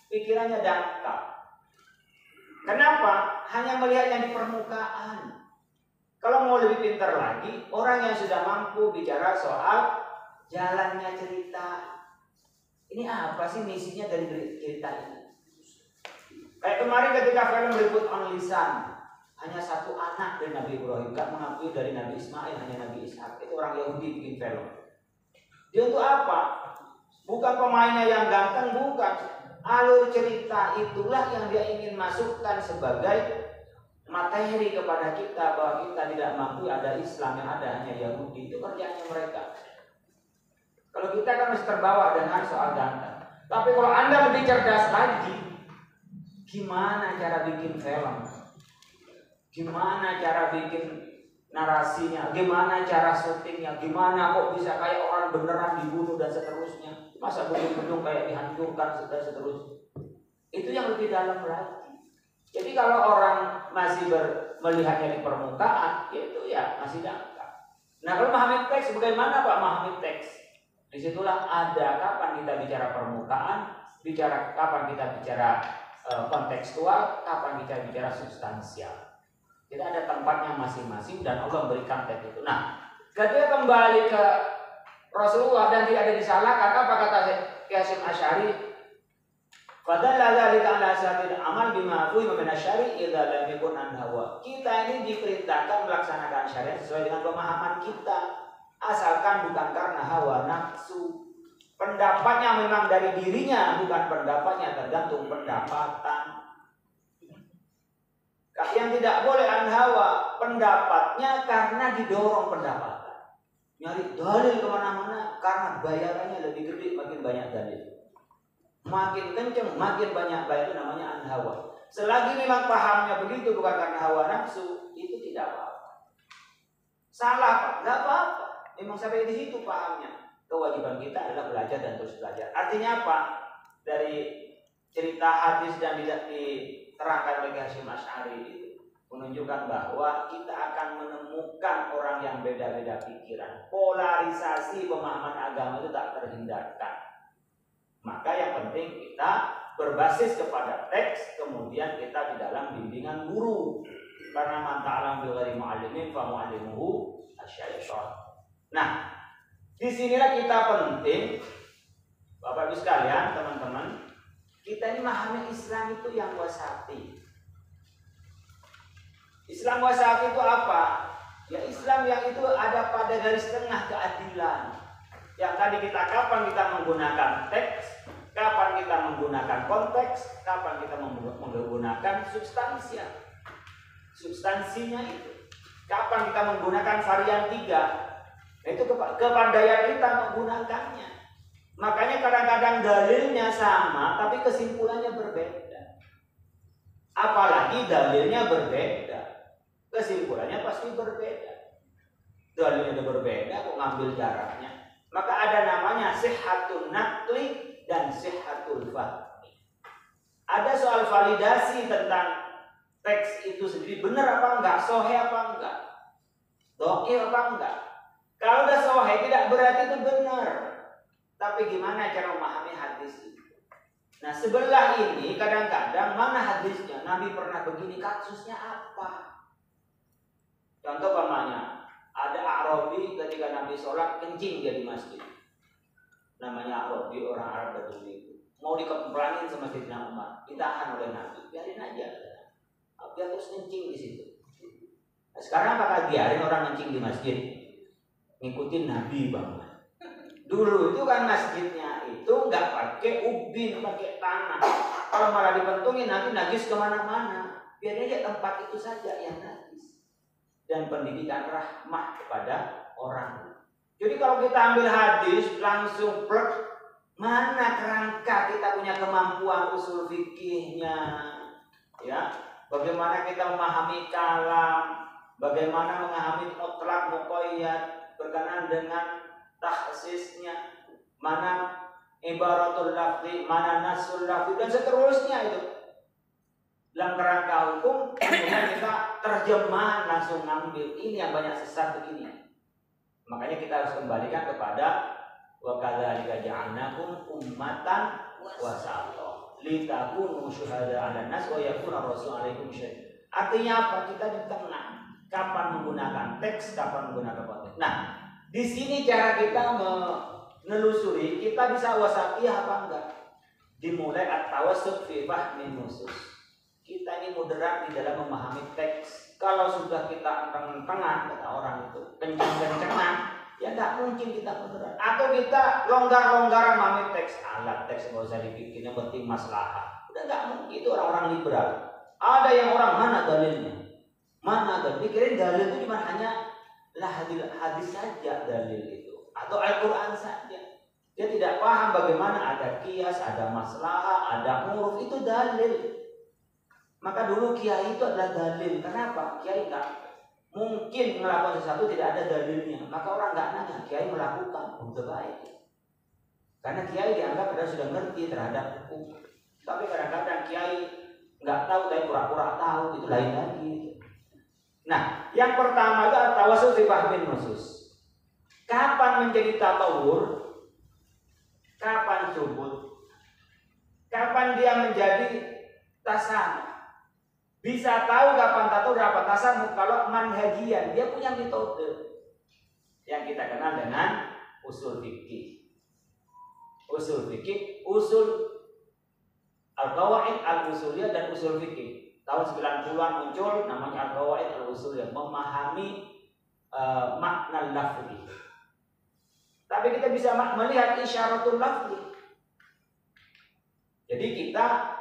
pikirannya dangkal. Kenapa? Hanya melihat yang di permukaan. Kalau mau lebih pintar lagi, orang yang sudah mampu bicara soal jalannya cerita. Ini apa sih misinya dari cerita ini? Kayak kemarin ketika film Ribut on Lisan, hanya satu anak dari Nabi Ibrahim, gak mengakui dari Nabi Ismail, hanya Nabi Ishak. Itu orang Yahudi bikin film. Dia untuk apa? Bukan pemainnya yang ganteng, bukan. Alur cerita itulah yang dia ingin masukkan sebagai materi kepada kita, bahwa kita tidak mampu ada Islam, yang ada hanya Yahudi. Itu kerjaannya mereka. Kalau kita kan masih terbawa dengan soal ganteng. Tapi kalau Anda lebih cerdas lagi, gimana cara bikin film? Gimana cara bikin narasinya? Gimana cara syutingnya? Gimana kok bisa kayak orang beneran dibunuh dan seterusnya? Masa gedung-gedung kayak dihancurkan dan seterusnya? Itu yang lebih dalam lagi. Jadi kalau orang masih melihatnya di permukaan, itu ya masih dangkal. Nah kalau memahami teks, bagaimana Pak memahami teks? Disitulah ada kapan kita bicara permukaan, kapan kita bicara kontekstual, kapan kita bicara substansial. Kita ada tempatnya masing-masing dan Allah memberikan teks itu. Nah, ketika kembali ke Rasulullah dan tidak ada disalahkan, apa kata Hasyim Asy'ari? Fadalla dzalika ala satil amal bima fuhima min asy-syari' idza lam yakun an hawa. Kita ini diperintahkan melaksanakan syariat sesuai dengan pemahaman kita, asalkan bukan karena hawa nafsu. Pendapatnya memang dari dirinya, bukan pendapatnya tergantung pendapatan. Yang tidak boleh an hawa, pendapatnya karena didorong pendapatan. Nyari dalil kemana-mana karena bayarannya lebih gede, makin banyak dalil. Makin kenceng, makin banyak bayar, itu namanya an hawa. Selagi memang pahamnya begitu bukan karena hawa nafsu, itu tidak apa-apa. Salah Pak, nggak apa-apa. Memang sampai di situ pahamnya. Kewajiban kita adalah belajar dan terus belajar. Artinya apa? Dari cerita hadis dan tidak diterangkan oleh Hasyim Asy'ari itu menunjukkan bahwa kita akan menemukan orang yang beda-beda pikiran. Polarisasi pemahaman agama itu tak terhindarkan. Maka yang penting kita berbasis kepada teks, kemudian kita di dalam bimbingan guru. Karena man ta'allam bi ghairi mu'allimin fa mu'allimuhu asy-syaitan. Nah, disinilah kita penting, Bapak Ibu sekalian, teman-teman, kita ini memahami Islam itu yang wasati. Islam wasati itu apa? Ya Islam yang itu ada pada garis tengah keadilan. Yang tadi kapan kita menggunakan teks, kapan kita menggunakan konteks, kapan kita menggunakan substansial. Substansinya itu. Kapan kita menggunakan varian 3, itu kepandaian kita menggunakannya. Makanya kadang-kadang dalilnya sama, tapi kesimpulannya berbeda. Apalagi dalilnya berbeda, kesimpulannya pasti berbeda. Dalilnya berbeda, kok ngambil jaraknya. Maka ada namanya sihhatun naqli dan sihhatul fahmi. Ada soal validasi tentang teks itu sendiri, benar apa enggak, sahih apa enggak, dha'if apa enggak. Kalau udah sahih tidak berarti itu benar. Tapi gimana cara memahami hadis itu? Nah sebelah ini kadang-kadang mana hadisnya, Nabi pernah begini, kasusnya apa? Contoh pamannya, ada Arabi ketika Nabi sholat kencing dia di masjid. Namanya Arabi, orang Arab Badui itu. Mau dikemplanin sama Sayyidina Umar, ditahan oleh Nabi, biarin aja. Biar terus kencing di situ. Nah, sekarang apakah biarin orang kencing di masjid? Ngikutin Nabi banget. Dulu itu kan masjidnya itu nggak pakai ubin, pakai tanah. Kalau malah dipentungin nanti najis kemana-mana. Biar aja tempat itu saja yang najis. Dan pendidikan rahmah kepada orang. Jadi kalau kita ambil hadis langsung plek, mana kerangka kita punya kemampuan usul fikihnya, ya? Bagaimana kita memahami kalam, bagaimana memahami mutlak muqayyad berkenaan dengan takhsisnya, mana ibaratul lafzi, mana nasul lafzi dan seterusnya itu. Dalam kerangka hukum, kemudian kita terjemahan langsung ngambil. Ini yang banyak sesat begini. Makanya kita harus kembalikan kepada wa kadzalika ja'alnakum ummatan wasata litakunu syuhada 'alan nas wa yakuna rasul 'alaikum syahid. Artinya apa? Kita di tengah. Kapan menggunakan teks, kapan menggunakan konteks. Nah, di sini cara kita menelusuri, kita bisa wasati apa enggak? Dimulai at-tawassut fi fahmi nusus. Kita ini moderat di dalam memahami teks. Kalau sudah kita tengah-tengah, kata orang itu, kencang-kencangan, ya tidak mungkin kita moderat. Atau kita longgar-longgaran memahami teks. Alat teks nggak usah dibikin, yang penting maslahat. Udah nggak mungkin, itu orang-orang liberal. Ada yang orang mana dalilnya? Mana dalil? Pikirin dalil itu cuma hanya hadis saja dalil itu, atau Al-Quran saja. Dia tidak paham bagaimana ada kias, ada maslahah, ada uruf, itu dalil. Maka dulu kiai itu adalah dalil. Kenapa? Kiai nggak mungkin melakukan sesuatu tidak ada dalilnya. Maka orang nggak nanya, kiai melakukan, untuk baik. Karena kiai dianggap sudah ngerti terhadap hukum. Tapi kadang-kadang kiai nggak tahu tapi pura-pura tahu, itu lain lagi. Nah, yang pertama itu tawassul fi fahmin nusus. Kapan menjadi tatawur? Kapan subut? Kapan dia menjadi tasamuh? Bisa tahu kapan tatawur, kapan tasamuh kalau manhajian, dia punya metode yang kita kenal dengan usul fikih. Usul fikih, usul al-qawaid al-usuliyah dan usul fikih. Tahun 90-an muncul namanya al-qawaid al-usuliyah, memahami makna lafzi. Tapi kita bisa melihat isyaratul lafzi. Jadi kita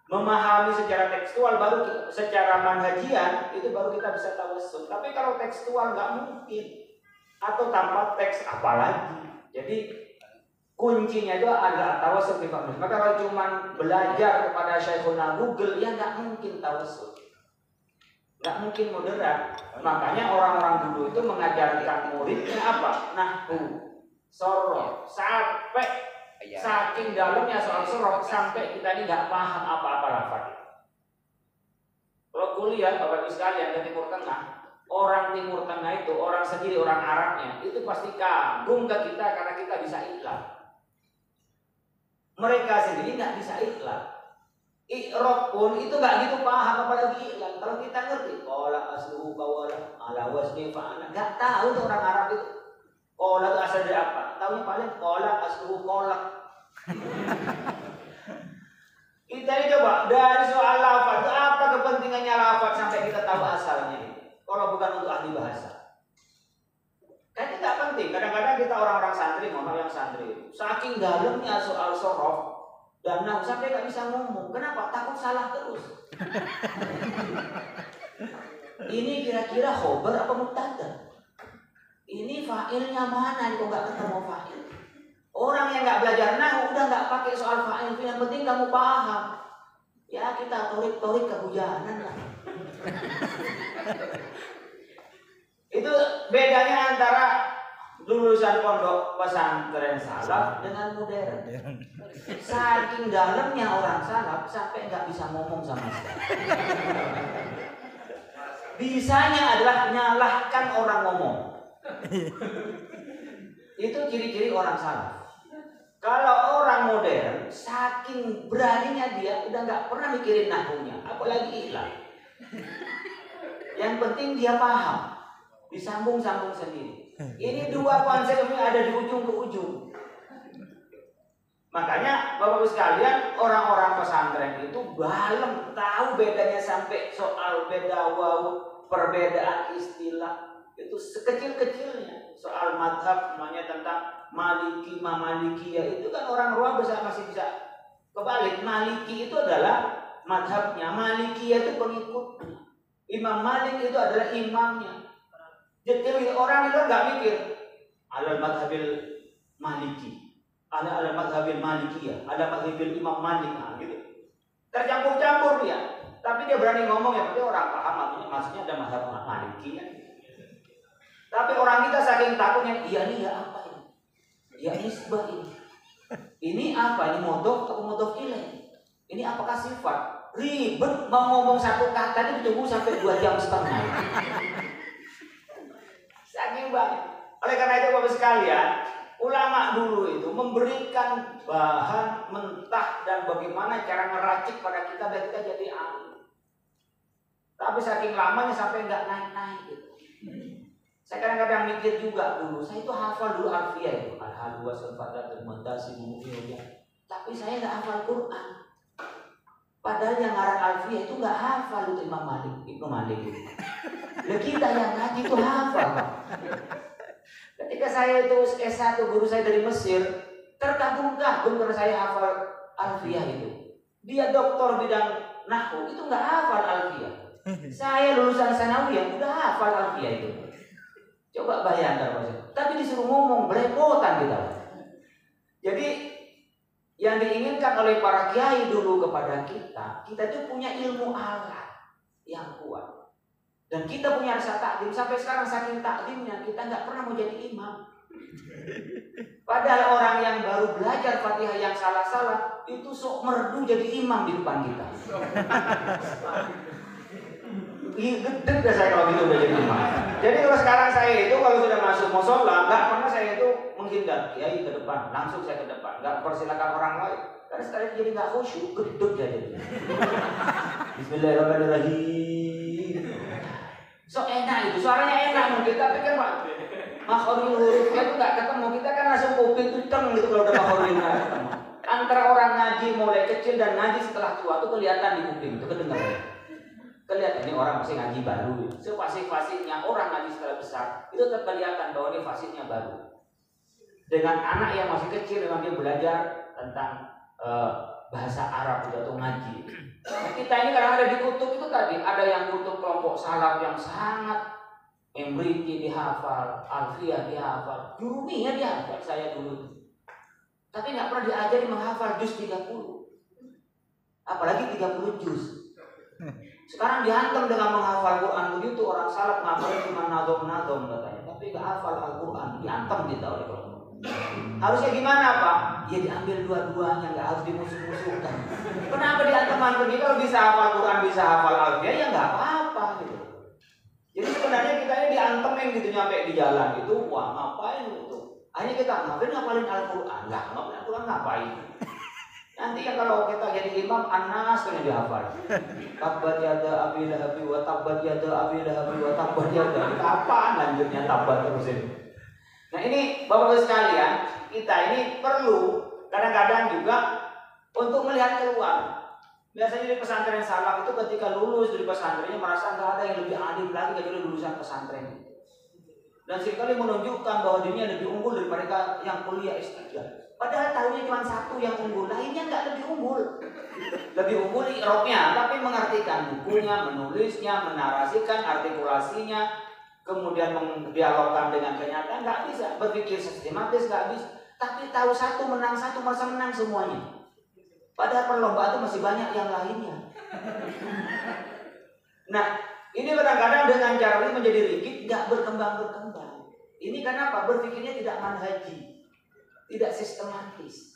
memahami secara tekstual, baru secara manhajian itu baru kita bisa tawassul. Tapi kalau tekstual nggak mungkin, atau tanpa teks apalagi. Jadi kuncinya itu adalah tawassul bi fahmi. Maka kalau cuma belajar kepada Syekhuna Google, ya nggak mungkin tawassul, nggak mungkin moderat. Makanya orang-orang dulu itu mengajarkan muridnya apa? Nahwu, sorof, sampai saking dalamnya soal sorof sampai kita ini nggak paham apa-apa lafaz. Kalau kuliah Bapak Ibu sekalian ke Timur Tengah, orang Timur Tengah itu, orang sendiri, orang Arabnya itu pasti kagum ke kita karena kita bisa iklan. Mereka sendiri nggak bisa iklan. I'rab pun itu nggak gitu paham, apalagi iklan. Kalau kita ngerti, qala asluhu qawala ala wazni fa'ala, nggak tahu tuh orang Arab itu. Qala itu asal dari apa? Tahunya paling qala asluhu qolak. Kita ini coba dari soal lafaz, apa kepentingannya lafaz sampai kita tahu asalnya ini? Kalau bukan untuk ahli bahasa, kayaknya nggak penting. Kadang-kadang kita orang-orang santri, mohon yang santri, saking dalamnya soal sorof dan nahwu sampai nggak bisa ngomong. Kenapa? Takut salah terus. Ini kira-kira khobar apa mubtada? Ini fa'ilnya mana? Kok nggak ketemu fa'il? Orang yang nggak belajar nahwu udah nggak pakai soal fa'il. Yang penting kamu paham. Ya kita torik-torik kehujanan lah. Itu bedanya antara lulusan pondok pesantren salaf dengan modern. Saking dalamnya orang salaf sampai nggak bisa ngomong sama sekali. Bisanya adalah nyalahkan orang ngomong. Itu ciri-ciri orang salaf. Kalau orang modern, saking beraninya dia udah nggak pernah mikirin nahwunya, apalagi iklan. Yang penting dia paham, disambung-sambung sendiri. Ini dua konsep ini ada di ujung ke ujung. Makanya Bapak-Ibu sekalian, orang-orang pesantren itu dalam tahu bedanya sampai soal beda wawu, perbedaan istilah itu sekecil-kecilnya. Soal madhab namanya tentang Maliki, Malikiyah itu kan orang luar masih bisa kebalik. Maliki itu adalah madhabnya, Malikiyah itu pengikutnya. Imam Malik itu adalah imamnya. Jadi orang itu nggak mikir alal madhabil Maliki, alal madhabil Malikiyah, ada madhabil Imam Malik, gitu. Tercampur-campur dia. Tapi dia berani ngomong yang penting orang paham maksudnya ada madhab Maliki kan. Tapi orang kita saking takutnya, iya nih ya apa ini? Ya nisbah ini. Ini apa? Ini modok atau modok ilaih? Ini apakah sifat? Ribet mau ngomong satu kata itu ditunggu sampai 2 jam setengah. Saking banyak. Oleh karena itu Bapak sekalian, ulama dulu itu memberikan bahan mentah dan bagaimana cara ngeracik pada kita biar kita jadi alim. Tapi saking lamanya sampai nggak naik-naik gitu. Saya kadang-kadang mikir juga dulu, saya itu hafal dulu alfiyah itu, al-hal wa sulfadat dan mentasi bumu'iyah. Tapi saya nggak hafal Quran. Padahal yang ngarang alfiyah itu nggak hafal itu Imam Malik, Ibnu Malik itu. Dan kita yang ngaji itu hafal. Ketika saya itu S1, guru saya dari Mesir terkagum-kagum karena saya hafal alfiyah itu. Dia doktor bidang nahwu itu nggak hafal alfiyah. Saya lulusan sanawiyah udah hafal alfiyah itu. Coba bayangkan, tapi disuruh ngomong belepotan kita. Jadi yang diinginkan oleh para kiai dulu kepada kita itu punya ilmu alat yang kuat. Dan kita punya rasa takdim sampai sekarang saking takdimnya kita nggak pernah mau jadi imam. Padahal orang yang baru belajar Fatihah yang salah-salah itu sok merdu jadi imam di depan kita. Gede dah saya kalau gitu udah jadi imam. Jadi kalau sekarang saya itu kalau sudah masuk musola, nggak pernah saya itu menghindar kiai ke depan, langsung saya ke depan, nggak persilakan orang lain. Karena sekalian jadi nggak khusyuk, gedeg ya jadi. Bismillahirrahmanirrahim. So enak itu, suaranya enak mungkin, tapi kan Pak makhrajul hurufnya itu nggak ketemu. Kita kan langsung kuping itu teng gitu kalau udah makhrajulnya ketemu. Antara orang ngaji mulai kecil dan ngaji setelah tua itu kelihatan di kuping itu kedengaran. Kelihatan ini orang masih ngaji baru. Fasih-fasihnya orang ngaji setelah besar itu tetap kelihatan bahwa ini fasihnya baru. Dengan anak yang masih kecil memang dia belajar tentang bahasa Arab atau ngaji. Nah, kita ini kadang ada di kutub itu tadi ada yang kutub kelompok salaf yang sangat Emriti dihafal, Alfiyah dihafal, Jurumiyah dihafal saya dulu. Tapi nggak pernah diajari menghafal juz 30. Apalagi 30 juz. Sekarang dihantam dengan menghafal Quran begitu orang salaf ngapalin cuma nadom katanya, tapi nggak hafal Al-Quran, dihantam kita oleh kelompok. Harusnya gimana Pak? Ya diambil dua-duanya, nggak harus dimusuh-musuhkan. Kenapa dihantam begitu? Kalau bisa hafal Quran, bisa hafal Alfiyah ya nggak apa-apa gitu. Jadi sebenarnya kita ini diantemin gitu nyampe di jalan gitu, wah ngapain itu? Hanya kita ngapalin Al-Quran, ngapalin Al-Quran ngapain? Nanti ya kalau kita jadi imam, An-Nas kan yang dihafal. Tabbat yada abi lahabi wa tabbat yada abi lahabi wa tabbat yada. Kapan lanjutnya tabbat terus ini? Nah ini Bapak-Ibu sekalian, kita ini perlu kadang-kadang juga untuk melihat keluar. Biasanya di pesantren salaf itu ketika lulus dari pesantrennya merasa nggak ada yang lebih alim lagi kecuali lulusan pesantren. Dan seringkali menunjukkan bahwa dirinya lebih unggul daripada mereka yang kuliah S3. Padahal tahunya cuma satu yang unggul, lainnya nggak lebih unggul. Lebih unggul i'rabnya, tapi mengartikan bukunya, menulisnya, menarasikan, artikulasinya, kemudian mendialogkan dengan kenyataan nggak bisa, berpikir sistematis nggak bisa. Tapi tahu satu menang satu, masa menang semuanya. Padahal perlombaan itu masih banyak yang lainnya. Nah, ini kadang-kadang dengan cara ini menjadi rigid, nggak berkembang. Ini kenapa? Berpikirnya tidak manhaji, tidak sistematis.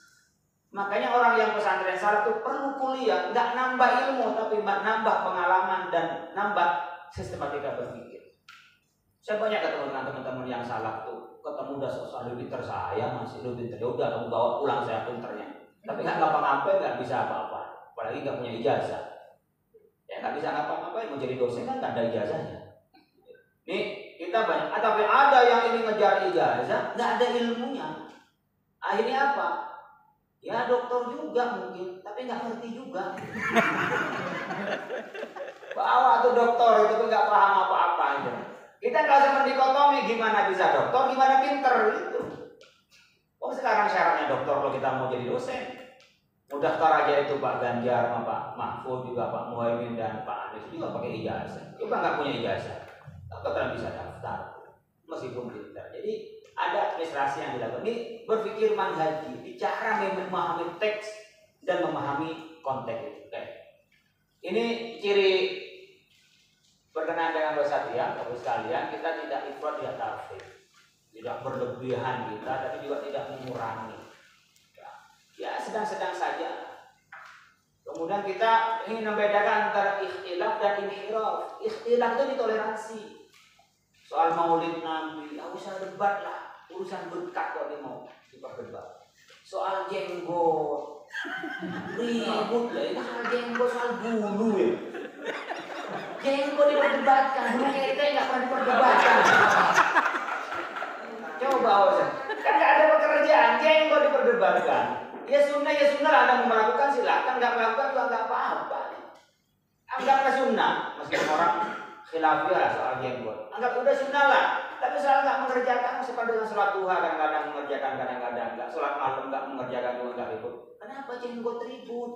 Makanya orang yang pesantren salaf itu perlu kuliah, nggak nambah ilmu, tapi nambah pengalaman dan nambah sistematika berpikir. Saya banyak ketemu dengan teman-teman yang salaf tuh, ketemu udah sosok lebih pinter saya, masih lebih pinter. Ya udah, kamu bawa pulang saya pinternya. Tapi nggak ngapa-ngapain, nggak bisa apa-apa, apalagi nggak punya ijazah. Ya nggak bisa ngapa-ngapain, mau jadi dosen kan nggak ada ijazahnya. Nih kita banyak, tapi ada yang ini ngejar ijazah, nggak ada ilmunya. Akhirnya apa? Ya dokter juga mungkin, tapi nggak ngerti juga. Bawa tuh dokter itu tuh nggak paham apa-apa itu. Kita nggak usah mendikotomi gimana bisa dokter, gimana pinter gitu. Oh sekarang syaratnya dokter kalau kita mau jadi dosen, mau daftar aja itu Pak Ganjar, Pak Mahfud juga Pak Muhaimin dan Pak Anies juga pakai ijazah. Coba nggak punya ijazah, apa kalian bisa daftar meskipun pintar. Jadi ada administrasi yang dilakukan. Ini berpikir manhaji, bicara memahami teks dan memahami konteks. Ini ciri berkenaan dengan bersatia, Bapak sekalian, kita tidak ifrat tidak tafsir. Tidak berlebihan kita, tapi juga tidak mengurangi. Ya sedang-sedang saja. Kemudian kita ingin membedakan antara ikhtilaf dan inhiraf. Ikhtilaf itu ditoleransi. Soal maulid Nabi, aku usah debat lah. Urusan berkat kok dia mau diperdebat. Soal jenggot, ribut lah. Ini soal jenggot, soal bulu ya. Jenggot diperdebatkan, bulu kita nggak pernah diperdebatkan. Coba kan nggak ada pekerjaan, jenggot diperdebatkan. Ya sunnah Anda mau melakukan silakan, nggak melakukan juga nggak apa-apa. Anggaplah sunnah, meskipun orang khilafiyah soal jenggot. Anggap udah sunnah lah, tapi soal nggak mengerjakan seperti dengan sholat duha kadang-kadang mengerjakan, kadang-kadang nggak. Sholat malam nggak mengerjakan juga nggak ribut. Kenapa jenggot ribut?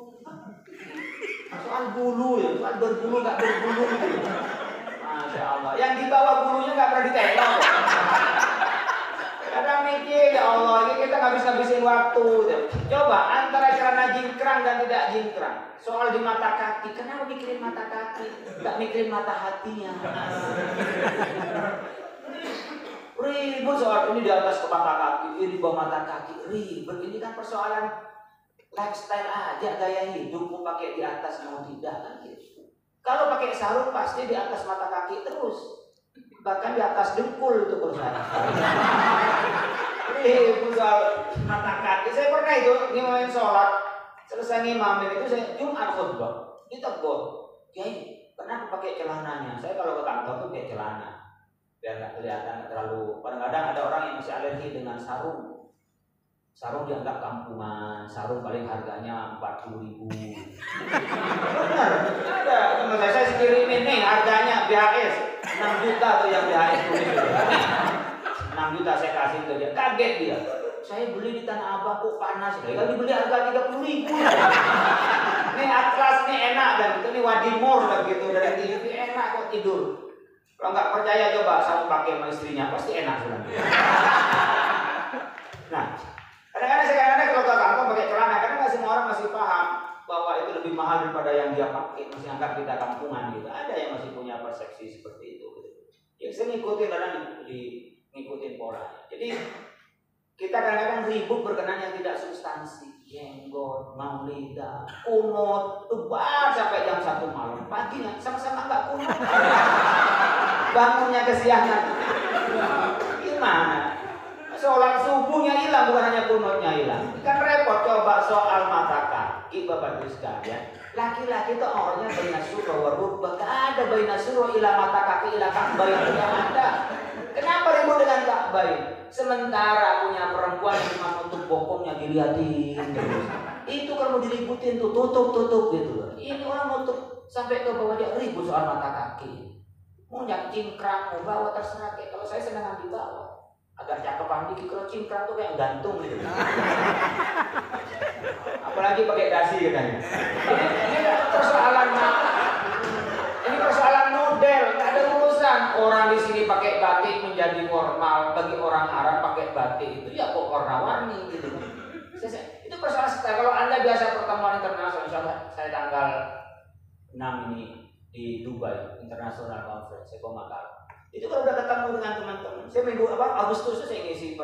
Soal bulu ya, soal berbulu nggak berbulu gitu. Masya Allah, yang di bawah bulunya nggak pernah ditengok. Kadang mikir, ya Allah, ini kita nggak bisa ngabisin waktu. Coba antara karena jingkrang dan tidak jingkrang. Soal di mata kaki, kenapa mikirin mata kaki? Nggak mikirin mata hatinya. Ribut soal ini di atas ke mata kaki, ini di bawah mata kaki, ribet. Ini kan persoalan lifestyle aja, gaya hidup, mau pakai di atas mau tidak kan gitu. Kalau pakai sarung pasti di atas mata kaki terus, bahkan di atas dengkul itu perusahaan. Soal mata kaki, saya pernah itu ngimamin sholat, selesai ngimamin itu saya Jumat khutbah, ditegur, Kiai, kenapa pakai celananya? Saya kalau ke kantor tuh pakai celana, biar nggak kelihatan nggak terlalu. Kadang-kadang ada orang yang masih alergi dengan sarung. Sarung dianggap kampungan, sarung paling harganya 40.000. Benar, ada teman saya sekirimin nih harganya BHS 6 juta tuh yang BHS tulis. 6 juta saya kasih ke dia, kaget dia. Saya beli di Tanah Abang kok panas, kalau dibeli harga 30.000. Ini Atlas ini enak dan itu nih Wadimor dan gitu dari TV enak kok tidur. Kalau nggak percaya coba sama pakai sama istrinya pasti enak sudah. Nah, kadang-kadang kalau ke kantor pakai celana, karena nggak semua orang masih paham bahwa itu lebih mahal daripada yang dia pakai, masih anggap kita kampungan gitu. Ada yang masih punya persepsi seperti itu. Gitu. Ya saya ngikutin karena ngikutin pola. Jadi kita kadang-kadang ribut berkenan yang tidak substansi, jenggot, maulida, kunut, lebar sampai jam 1 malam. Paginya sama-sama nggak kunut, bangunnya kesiangan. Gimana? Sholat subuhnya hilang, bukan hanya kunutnya hilang. Kan repot. Coba soal mata kaki, Bapak Ibu sekalian. Laki-laki itu orangnya baina surah wa rukbah. Gak ada baina surah ila mata kaki ila ka'bah yang ada. Kenapa ribut dengan ka'bah? Sementara punya perempuan yang cuma nutup bokongnya dilihatin terus. Itu kalau mau diributin tuh tutup gitu. Ini orang nutup sampai ke bawah dia ribut soal mata kaki. Mau yang cingkrang mau bawa terserah. Kalau saya senang di bawah. Agak cakepan dikit, kalau cingkrang tuh kayak gantung gitu. Apalagi pakai dasi katanya. Ini persoalan model, nggak ada urusan. Orang di sini pakai batik menjadi normal, bagi orang Arab pakai batik itu ya kok warna-warni gitu. Itu persoalan style. Kalau Anda biasa pertemuan internasional, misalnya saya tanggal 6 ini di Dubai International Conference, saya Makal. Itu kalau udah ketemu dengan teman-teman, saya minggu Agustus saya ngisi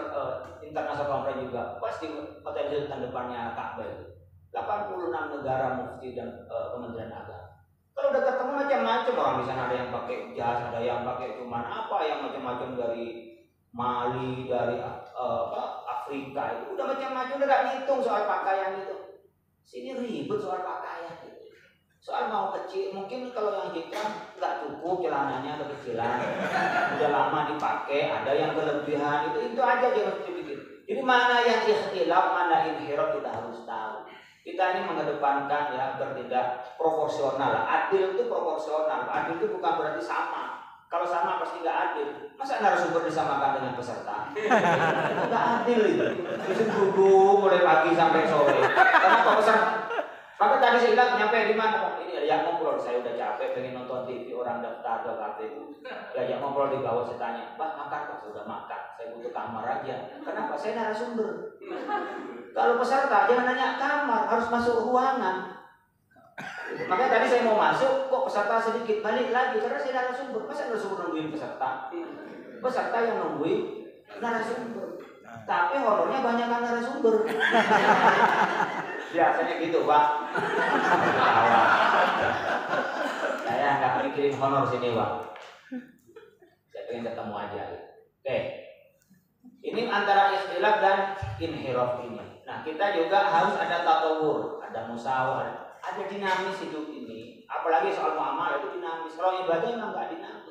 international conference juga, pas di hotel Hilton depannya Ka'bah itu, 86 negara mufti dan kementerian agama. Kalau udah ketemu macam-macam orang di sana, ada yang pakai jas, ada yang pakai cuman apa, yang macam-macam dari Mali, dari Afrika itu udah macam-macam, udah gak ngitung soal pakaian itu. Sini ribut soal pakaian itu. Soal mau kecil, mungkin kalau yang hikam nggak cukup celananya kekecilan, udah lama dipakai, ada yang kelebihan itu aja yang harus dibikin. Jadi mana yang ikhtilaf, mana inhiraf kita harus tahu. Kita ini mengedepankan ya bertindak proporsional. Adil itu proporsional. Adil itu bukan berarti sama. Kalau sama pasti nggak adil. Masa narasumber disamakan dengan peserta? Itu nggak adil itu. Terus duduk mulai pagi sampai sore. Kenapa peserta? Maka tadi saya bilang nyampe di mana Pak? Ini ajak ngobrol, saya udah capek pengen nonton TV orang daftar ke KPU. Ajak ngobrol di bawah, saya tanya, Pak makan Pak? Saya udah makan, saya butuh kamar aja. Kenapa? Saya narasumber. Kalau peserta jangan nanya kamar, harus masuk ruangan. Makanya tadi saya mau masuk, kok peserta sedikit, balik lagi karena saya narasumber. Masa narasumber nungguin peserta? Peserta yang nungguin narasumber. Tapi honornya banyak kan narasumber. Biasanya gitu Pak. Saya nggak mikirin honor sini Pak. Saya pengen ketemu aja. Oke. Ini antara ikhtilaf dan inhiraf ini. Nah kita juga harus ada tatawur, ada musyawarah, ada dinamis hidup ini. Apalagi soal muamalah itu dinamis. Kalau ibadah memang nggak dinamis.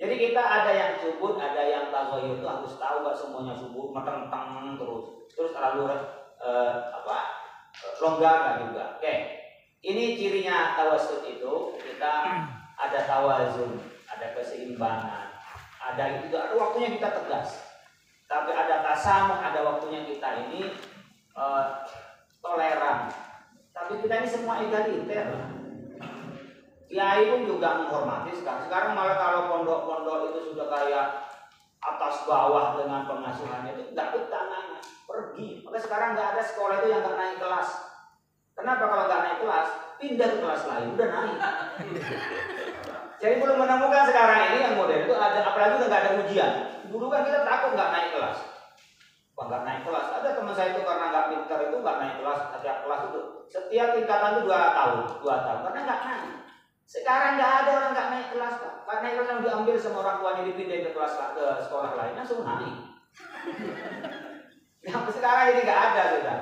Jadi kita ada yang subut, ada yang tagayur itu harus tahu nggak semuanya subut, mateng-mateng terus terlalu longgar nggak juga. Oke, ini cirinya tawasul itu kita ada tawazun, ada keseimbangan, ada itu ada waktunya kita tegas, tapi ada tasamuh, ada waktunya kita ini toleran, tapi kita ini semua egaliter. Kiai pun juga menghormati sekarang. Sekarang malah kalau pondok-pondok itu sudah kayak atas bawah dengan pengasuhannya itu nggak betah pergi. Maka sekarang nggak ada sekolah itu yang nggak naik kelas. Kenapa kalau nggak naik kelas? Pindah ke kelas lain, udah naik. Jadi belum menemukan sekarang ini yang modern itu ada, apalagi udah nggak ada ujian. Dulu kan kita takut nggak naik kelas. Wah, nggak naik kelas. Ada teman saya itu karena nggak pintar itu nggak naik kelas. Setiap kelas itu setiap tingkatan itu 2 tahun karena nggak naik. Sekarang nggak ada orang nggak naik kelas, Pak. Nggak naik kelas yang diambil sama orang tuanya dipindah ke kelas ke sekolah lain langsung naik. Yang sekarang ini nggak ada sudah.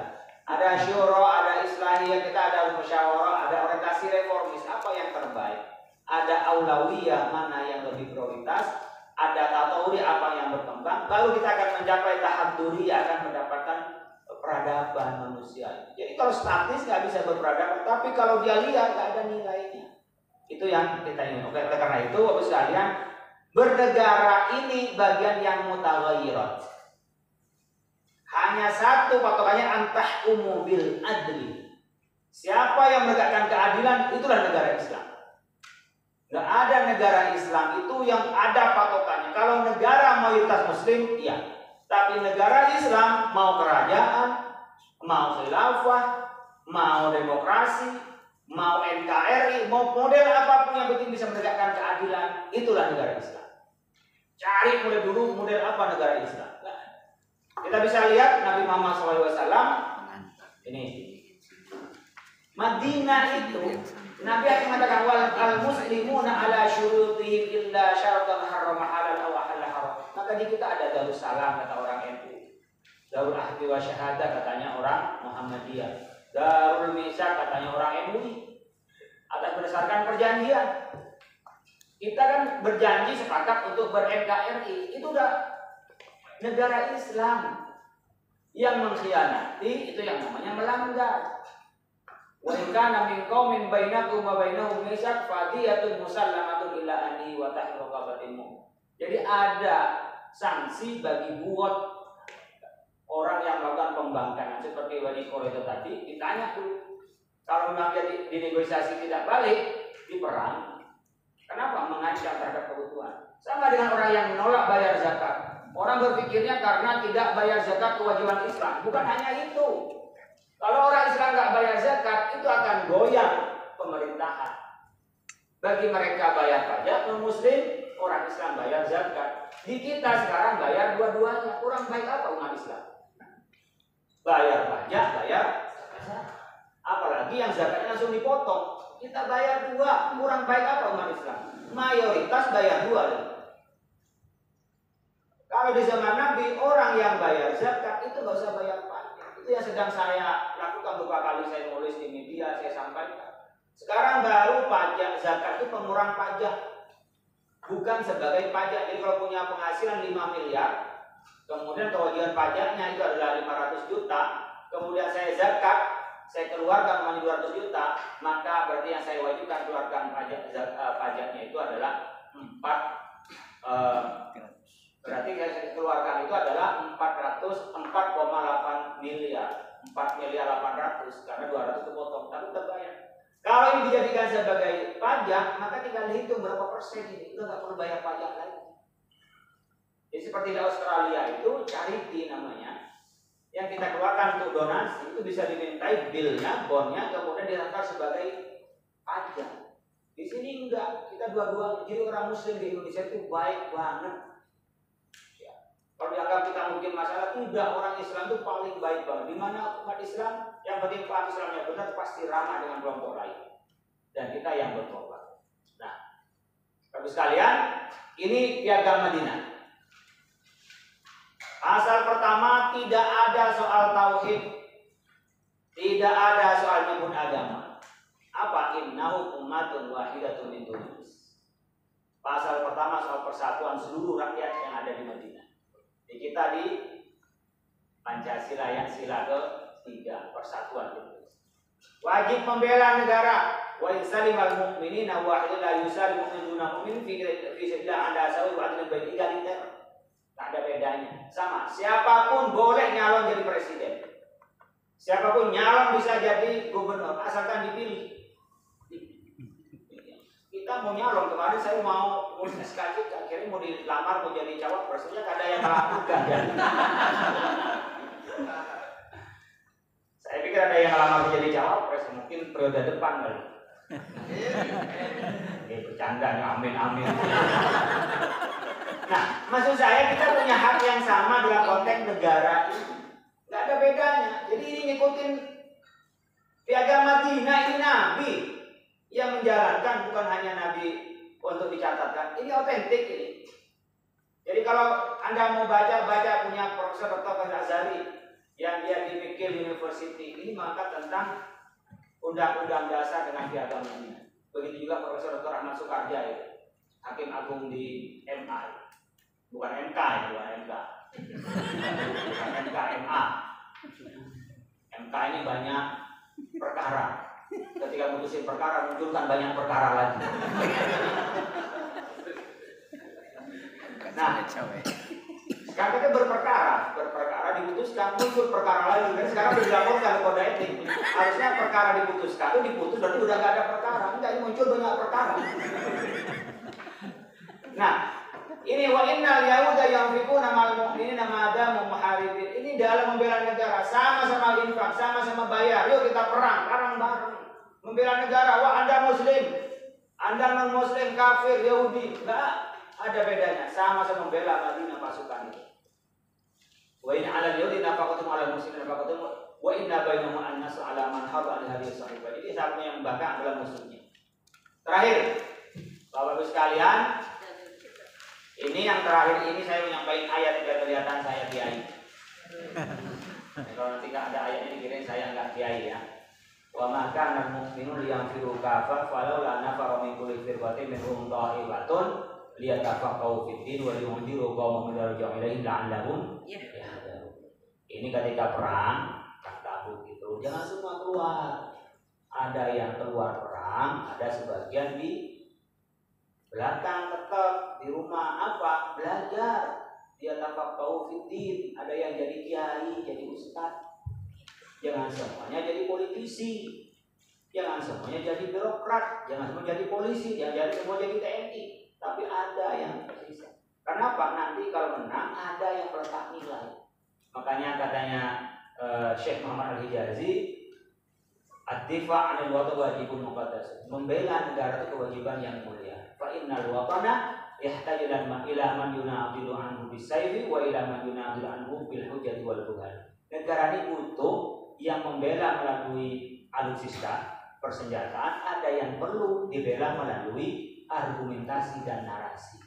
Ada syuro, ada islahiyah, kita ada musyawarah, ada orientasi reformis, apa yang terbaik? Ada aulawiyah, mana yang lebih prioritas? Ada tatawuri, apa yang berkembang? Lalu kita akan mencapai tahap duri, akan mendapatkan peradaban manusia. Jadi kalau statis nggak bisa berperadaban, tapi kalau dia lihat nggak ada nilainya. Itu yang kita ingin. Oke, karena itu Bapak sekalian, bernegara ini bagian yang mutaghayyirat. Hanya satu patokannya, antahkumu bil adli. Siapa yang menegakkan keadilan, itulah negara Islam. Nggak ada negara Islam itu yang ada patokannya. Kalau negara mayoritas Muslim, iya. Tapi negara Islam mau kerajaan, mau khilafah, mau demokrasi, mau NKRI, mau model apapun yang penting bisa menegakkan keadilan, itulah negara Islam. Cari mulai dulu model apa negara Islam. Kita bisa lihat Nabi Muhammad SAW ini Madinah itu Nabi akan mengatakan wal muslimuna ala syurutihim illa syaratan harrama halal aw halal haram. Maka di kita ada Darussalam kata orang NU, Darul Ahdi wa Syahadah katanya orang Muhammadiyah, Darul Misak katanya orang MUI. Atas berdasarkan perjanjian kita kan berjanji sepakat untuk ber-NKRI, itu udah negara Islam. Yang mengkhianati itu yang namanya melanggar. Wa in kana min qaumin bainakum wa bainahum mitsaq fadiyatun musallamatun ila ahli wa tahriru raqabatin. Jadi ada sanksi bagi buat orang yang melakukan pembangkangan seperti Wadi Koro itu tadi. Ditanya tuh, kalau memang dia dinegosiasi tidak balik, diperang. Kenapa? Mengancam terhadap kebutuhan. Sama dengan orang yang menolak bayar zakat. Orang berpikirnya karena tidak bayar zakat kewajiban Islam. Bukan hanya itu. Kalau orang Islam nggak bayar zakat, itu akan goyang pemerintahan. Bagi mereka bayar pajak, non-Muslim, orang Islam bayar zakat. Di kita sekarang bayar dua-duanya. Kurang baik apa umat Islam? Bayar pajak, bayar zakat. Apalagi yang zakatnya langsung dipotong. Kita bayar 2. Kurang baik apa umat Islam? Mayoritas bayar 2. Kalau di zaman Nabi, orang yang bayar zakat itu nggak usah bayar pajak. Itu yang sedang saya lakukan beberapa kali, saya nulis di media, saya sampaikan. Sekarang baru pajak zakat itu pengurang pajak, bukan sebagai pajak. Jadi kalau punya penghasilan 5 miliar, kemudian kewajiban pajaknya itu adalah 500 juta, kemudian saya zakat, saya keluarkan uangnya 200 juta, maka berarti yang saya wajibkan keluarkan pajaknya itu adalah 4. Berarti yang saya keluarkan itu adalah 4,8 miliar, 4 miliar 800 karena 200 kepotong, tapi terbayar. Kalau ini dijadikan sebagai pajak, maka tinggal hitung berapa persen ini, udah nggak perlu bayar pajak lagi. Jadi seperti di Australia itu charity namanya, yang kita keluarkan untuk donasi itu bisa dimintai billnya, bondnya, kemudian diantar sebagai pajak. Di sini enggak, kita dua-dua. Jadi orang Muslim di Indonesia itu baik banget. Kalau dianggap kita mungkin masalah, tidak, orang Islam itu paling baik banget. Di mana umat Islam yang penting paham Islamnya benar, pasti ramah dengan kelompok lain. Dan kita yang bertobat. Nah, Bapak sekalian, ini Piagam Madinah. Pasal pertama, tidak ada soal tauhid, tidak ada soal nyebut agama. Apa? Innahu ummatun wahidatun min dunis. Pasal pertama soal persatuan seluruh rakyat yang ada di Madinah. Kita di Pancasila yang sila ke-3, persatuan itu. Wajib membela negara. Wa insalimal mu'minina wa la yusalim mu'minuna mu'min fi sabilillah anda sawi wa adil baik egaliter. Tak ada bedanya. Sama, siapapun boleh nyalon jadi presiden. Siapapun nyalon bisa jadi gubernur asalkan dipilih. Kita mau nyalon, kemarin saya mau SKJ, akhirnya mau dilamar mau jadi cawapres, ada yang melakukan ya. Saya pikir ada yang melamar menjadi cawapres, mungkin periode depan kali. Kayak bercanda nih, amin amin. Nah, maksud saya kita punya hak yang sama dalam konteks negara ini. Nggak ada bedanya. Jadi ini ngikutin piagam Madinah, ini Nabi yang menjalankan, bukan hanya Nabi untuk dicatatkan. Ini otentik ini. Jadi kalau Anda mau baca punya Profesor Dr. Azhari yang dia di McGill University ini maka tentang Undang-Undang Dasar dengan piagam Madinah. Begitu juga Profesor Dr. Ahmad Soekarja itu, Hakim Agung di MA, bukan MK ya, bukan MK, bukan MK, MA. MK ini banyak perkara. Ketika memutuskan perkara munculkan banyak perkara lagi. Nah, sekarang kita berperkara diputuskan muncul perkara lagi. Kan sekarang sudah dilaporkan ke kode etik. Harusnya perkara diputuskan itu diputus berarti udah nggak ada perkara. Enggak, ini muncul banyak perkara. Nah, ini wa innal yahuda yanfiquna ma'al mu'minina ma damu muharibin. Ini dalam membela negara, sama-sama infak, sama-sama bayar. Yuk kita perang bareng. Membela negara, wah Anda muslim, Anda non muslim, kafir, Yahudi, enggak ada bedanya, sama-sama membela Madinah pasukan itu. Wa in 'ala al-yahudi nafaqatum 'ala al-muslimin nafaqatum wa inna bainahum an-nasu 'ala man harba an hadhihi sahibah. Ini satu yang membanggakan adalah musuhnya. Terakhir, Bapak Ibu sekalian, ini yang terakhir ini saya menyampaikan ayat biar kelihatan saya kiai. Kalau nanti nggak ada ayat ini kirain saya nggak kiai ya. Wa ma kana al-mu'minuna liyanfiru kaffah falaula nafara min kulli firqatin minhum ta'ifatun liyatafaqahu fid din wa liyunziru qaumahum yarji'u ilaihim la'allahum yahdharun. Ini ketika perang Tabuk itu jangan semua keluar. Ada yang keluar perang, ada sebagian di belakang tetap di rumah apa? Belajar. Dia tafaqahu fid din. Ada yang jadi kiai, jadi ustaz. Jangan semuanya jadi politisi. Jangan semuanya jadi birokrat, jangan semua jadi polisi, jangan semua jadi TNI. Tapi ada yang tersisa. Kenapa? Nanti kalau menang ada yang meletak nilai. Makanya katanya Syekh Muhammad Al-Hijazi, ad-difa' 'anil watan wajibun muqaddas. Membela negara itu kewajiban yang mulia. Fa innal watana yahtaju ila man yunadilu anhu bisayfi wa ila man yunadilu anhu bil hujjati wal burhan. Negara ini butuh yang membela melalui alutsista, persenjataan, ada yang perlu dibela melalui argumentasi dan narasi.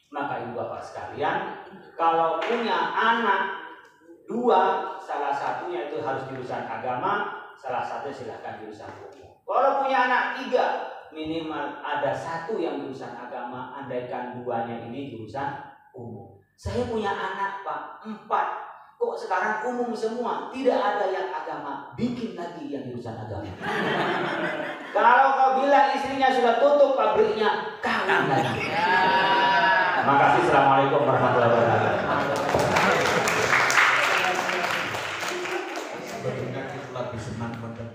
Maka ibu bapak sekalian, kalau punya anak dua, salah satunya itu harus jurusan agama, salah satu silahkan jurusan hukum. Kalau punya anak tiga, minimal ada satu yang jurusan agama, andaikan duanya ini jurusan umum. Saya punya anak Pak, 4. Kok sekarang umum semua, tidak ada yang agama, bikin lagi yang jurusan agama. Kalau kau bilang istrinya sudah tutup pabriknya, kawin lagi. Terima kasih. Assalamualaikum warahmatullahi wabarakatuh. Sebetulnya kita lebih senang mendengar